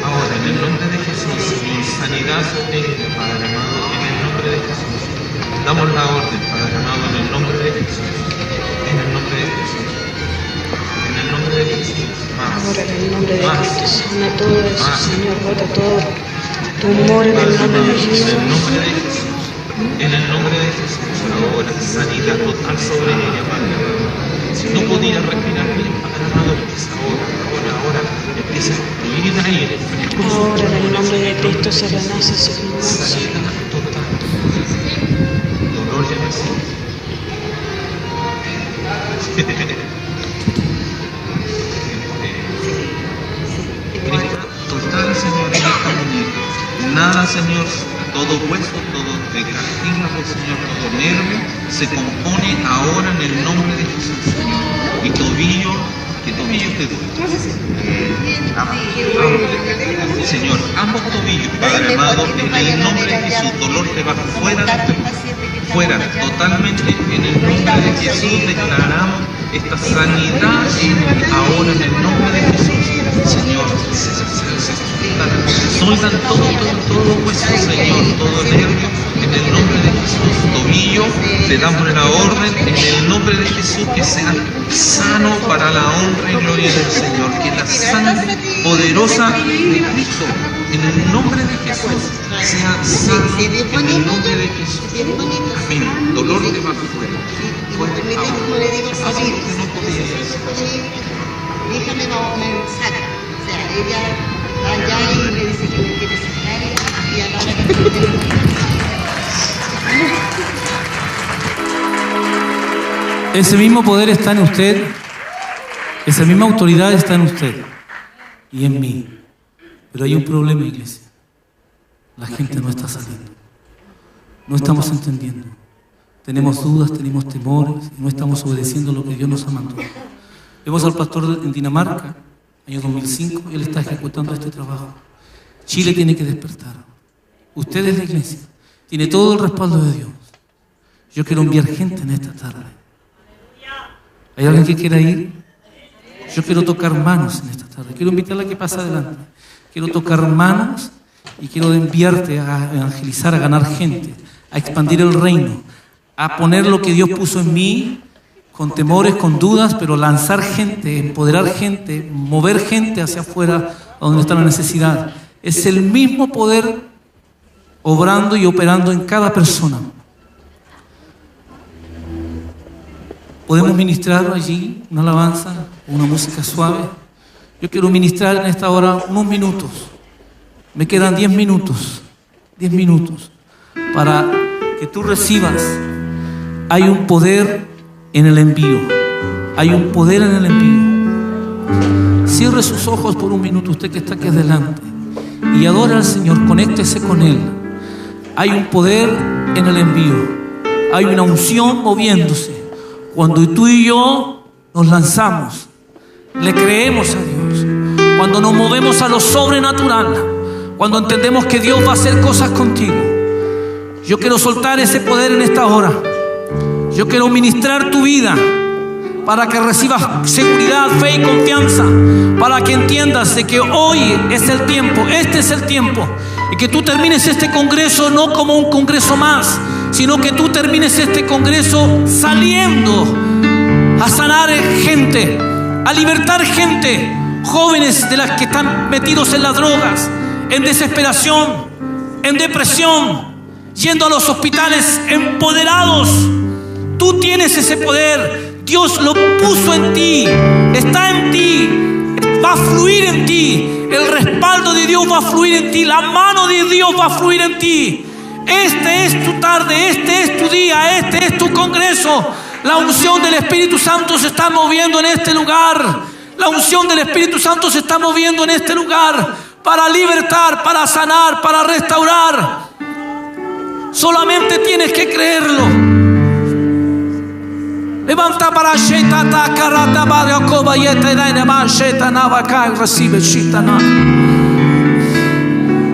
Ahora, en el nombre de Jesús, Señor, sanidad sobre ella, Padre amado, en el nombre de Jesús. Damos la orden, Padre amado, en el nombre de Jesús. En el nombre de Jesús. En el nombre de Jesús. Más.
Ahora, en el nombre de
Más.
Cristo, sana todo eso,
Más.
Señor, bota todo tumor en el nombre de
En
Jesús.
el nombre de Jesús. En el nombre de Jesús. Ahora, sanidad total sobre ella, Padre amado. Si no podía respirar bien, Padre amado, empieza ahora, empieza a fluir aire fresco.
Ahora, en el nombre de Cristo, se renace su pulmón.
Sanidad total. Dolor ya no existe. Cristo total, Señor, en esta muñeca. Nada, Señor, todo hueso, todo de cartílago, Señor, todo nervio, se compone ahora en el nombre de Jesús, Señor. Y tobillo, ¿qué tobillo te duele? Señor, ambos tobillos, Padre amado, en el nombre de Jesús, dolor te va fuera de este lugar. Fuera, totalmente, en el nombre de Jesús declaramos esta sanidad ahora en el nombre de Jesús. Señor, soltan todo hueso, Señor, todo nervio, en el nombre de Jesús. Tobillo, te damos la orden en el nombre de Jesús que sea sano para la honra y gloria del Señor, que la sangre poderosa de Cristo en el nombre de Jesús sea sano en el nombre de Jesús. Amén. Dolor te va fuera. Fuera ahora. Así que no podía decir.
Déjame saca. O sea, ella allá y le dice que me quiere sacar y a la hora que
Ese mismo poder está en usted, esa misma autoridad está en usted y en mí. Pero hay un problema, iglesia. La gente no está saliendo. No estamos entendiendo. Tenemos dudas, tenemos temores y no estamos obedeciendo lo que Dios nos ha mandado. Vemos al pastor en Dinamarca, año 2005, él está ejecutando este trabajo. Chile tiene que despertar. Usted es la iglesia, tiene todo el respaldo de Dios. Yo quiero enviar gente en esta tarde. ¿Hay alguien que quiera ir? Yo quiero tocar manos en esta tarde. Quiero invitarla a que pase adelante. Quiero tocar manos y quiero enviarte a evangelizar, a ganar gente, a expandir el reino, a poner lo que Dios puso en mí, con temores, con dudas, pero lanzar gente, empoderar gente, mover gente hacia afuera, a donde está la necesidad. Es el mismo poder obrando y operando en cada persona. Podemos ministrar allí una alabanza, una música suave. Yo quiero ministrar en esta hora unos minutos. Me quedan 10 minutos para que tú recibas. Hay un poder en el envío. Hay un poder en el envío. Cierre sus ojos por un minuto, usted que está aquí adelante, y adore al Señor, conéctese con Él. Hay un poder en el envío. Hay una unción moviéndose. Cuando tú y yo nos lanzamos, le creemos a Dios. Cuando nos movemos a lo sobrenatural, cuando entendemos que Dios va a hacer cosas contigo. Yo quiero soltar ese poder en esta hora. Yo quiero ministrar tu vida para que recibas seguridad, fe y confianza, para que entiendas de que hoy es el tiempo, este es el tiempo, y que tú termines este congreso no como un congreso más, sino que tú termines este congreso saliendo a sanar gente, a libertar gente, jóvenes de las que están metidos en las drogas, en desesperación, en depresión, yendo a los hospitales empoderados. Tú tienes ese poder. Dios lo puso en ti, está en ti, va a fluir en ti. El respaldo de Dios va a fluir en ti, la mano de Dios va a fluir en ti. Este es tu tarde, este es tu día, este es tu congreso. La unción del Espíritu Santo se está moviendo en este lugar. La unción del Espíritu Santo se está moviendo en este lugar para libertar, para sanar, para restaurar. Solamente tienes que creerlo. Levanta para Shetata Karata Bariokoba Yetena Sheta Navakai recibe Shitana.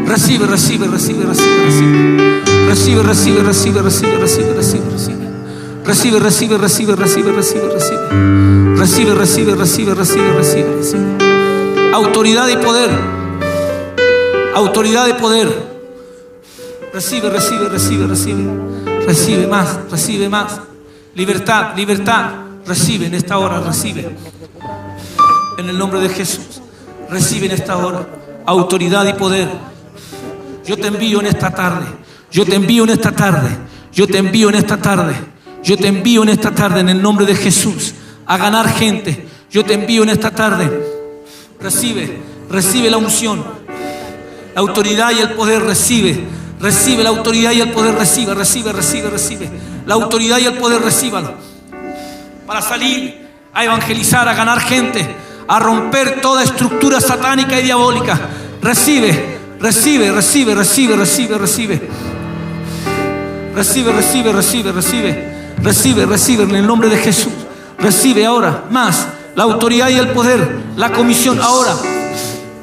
Recibe, recibe, recibe, recibe, recibe. Recibe, recibe, recibe, recibe, recibe, recibe, recibe. Recibe, recibe, recibe, recibe, recibe, recibe. Recibe, recibe, recibe, recibe, recibe, recibe. Autoridad y poder. Autoridad y poder. Recibe, recibe, recibe, recibe. Recibe más, recibe más. Libertad, libertad. Recibe en esta hora, recibe. En el nombre de Jesús. Recibe en esta hora autoridad y poder. Yo te envío en esta tarde. Yo te envío en esta tarde. Yo te envío en esta tarde. Yo te envío en esta tarde en el nombre de Jesús a ganar gente. Yo te envío en esta tarde. Recibe, recibe la unción, la autoridad y el poder. Recibe, recibe la autoridad y el poder. Recibe, recibe, recibe, recibe. La autoridad y el poder, recíbalo. Para salir a evangelizar, a ganar gente, a romper toda estructura satánica y diabólica. Recibe, recibe, recibe, recibe, recibe, recibe. Recibe, recibe, recibe, recibe. Recibe, recibe en el nombre de Jesús. Recibe ahora más la autoridad y el poder, la comisión ahora.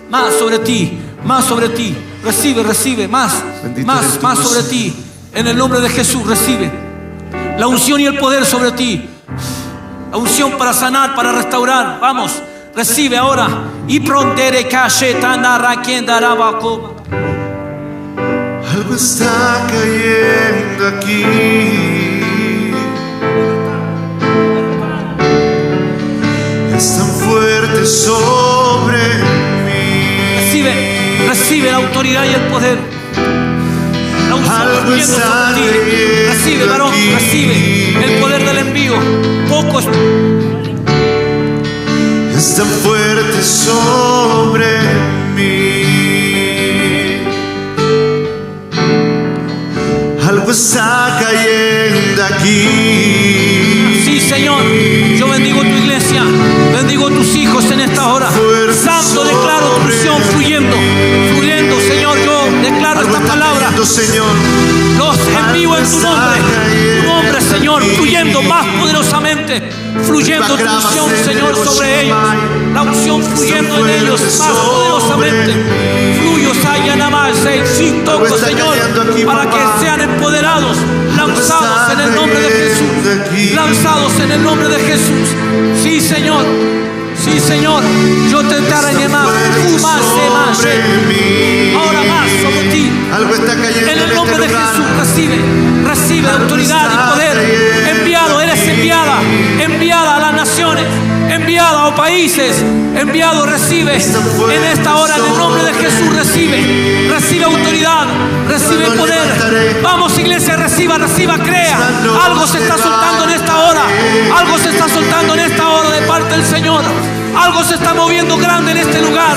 Más sobre ti, más sobre ti. Recibe, recibe, más, más, más sobre ti. En el nombre de Jesús recibe la unción y el poder sobre ti. La unción para sanar, para restaurar. Vamos, recibe ahora. Y prontere kashetana rakiendarabako.
Algo está cayendo aquí. Es tan fuerte sobre mí.
Recibe, recibe la autoridad y el poder. La unción fluyendo sobre ti. Recibe, varón, recibe el poder del envío. Pocos.
Es tan fuerte sobre mí. Algo está cayendo aquí.
Sí, Señor. Yo bendigo tu iglesia. Bendigo tus hijos en esta hora. Santo, declaro tu unción fluyendo. Fluyendo, Señor. Yo declaro esta palabra. Los envío en tu nombre. Tu nombre, Señor, fluyendo más poderosamente. Fluyendo tu unción, Señor, sobre ellos. La unción fluyendo en ellos más poderosamente. Fluyo, Sayanamás, sin toco, Señor, para que sean empoderados, lanzados en el nombre de Jesús. Lanzados en el nombre de Jesús. Sí, Señor. Sí, Señor. Yo te encargué más. Ahora más sobre ti. En el nombre de Jesús recibe. Recibe autoridad y poder. Enviado, eres enviada. Enviada a las naciones. Enviado a países. Enviado, recibe. En esta hora, en el nombre de Jesús, recibe. Recibe autoridad. Recibe poder. Vamos, iglesia, reciba, reciba, crea. Algo se está soltando en esta hora. Algo se está soltando en esta hora de parte del Señor. Algo se está moviendo grande en este lugar.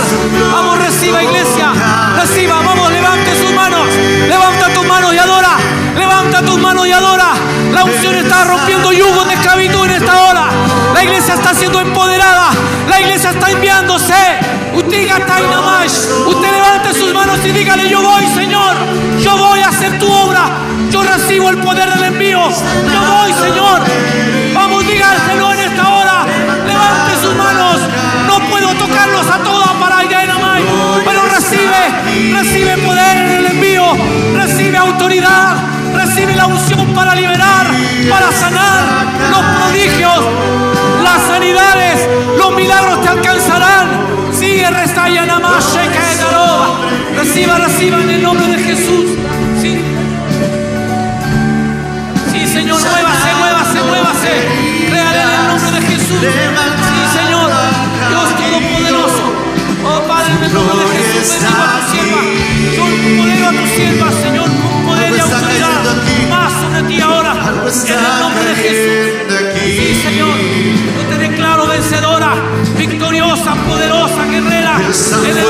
Vamos, reciba, iglesia. Reciba, vamos, levante sus manos. Levanta tus manos y adora. Levanta tus manos y adora. La unción está rompiendo yugos de esclavitud en esta hora. La iglesia está siendo empoderada. La iglesia está enviándose. Usted levante sus manos y dígale: yo voy, Señor. Yo voy a hacer tu obra. Yo recibo el poder del envío. Yo voy, Señor. Vamos, dígaselo en esta hora. Levante sus manos. No puedo tocarlos a todos para Yainamai, pero recibe poder en el envío. Recibe autoridad. Recibe la unción para liberar, para sanar. Los prodigios, las sanidades, los milagros te alcanzarán. Sigue, resta Yainamai, reciba en el nombre de Jesús. Sí. Sí, Señor, muévase. Créale en el nombre de Jesús. Sí, Señor, Dios Todopoderoso. Oh, Padre, en el nombre de Jesús, bendigo a tu sierva. Yo empodero a tu sierva, Señor, con poder y autoridad. Más sobre ti ahora, en el nombre de Jesús. Sí, Señor, yo te declaro vencedora, victoriosa, poderosa, guerrera. En el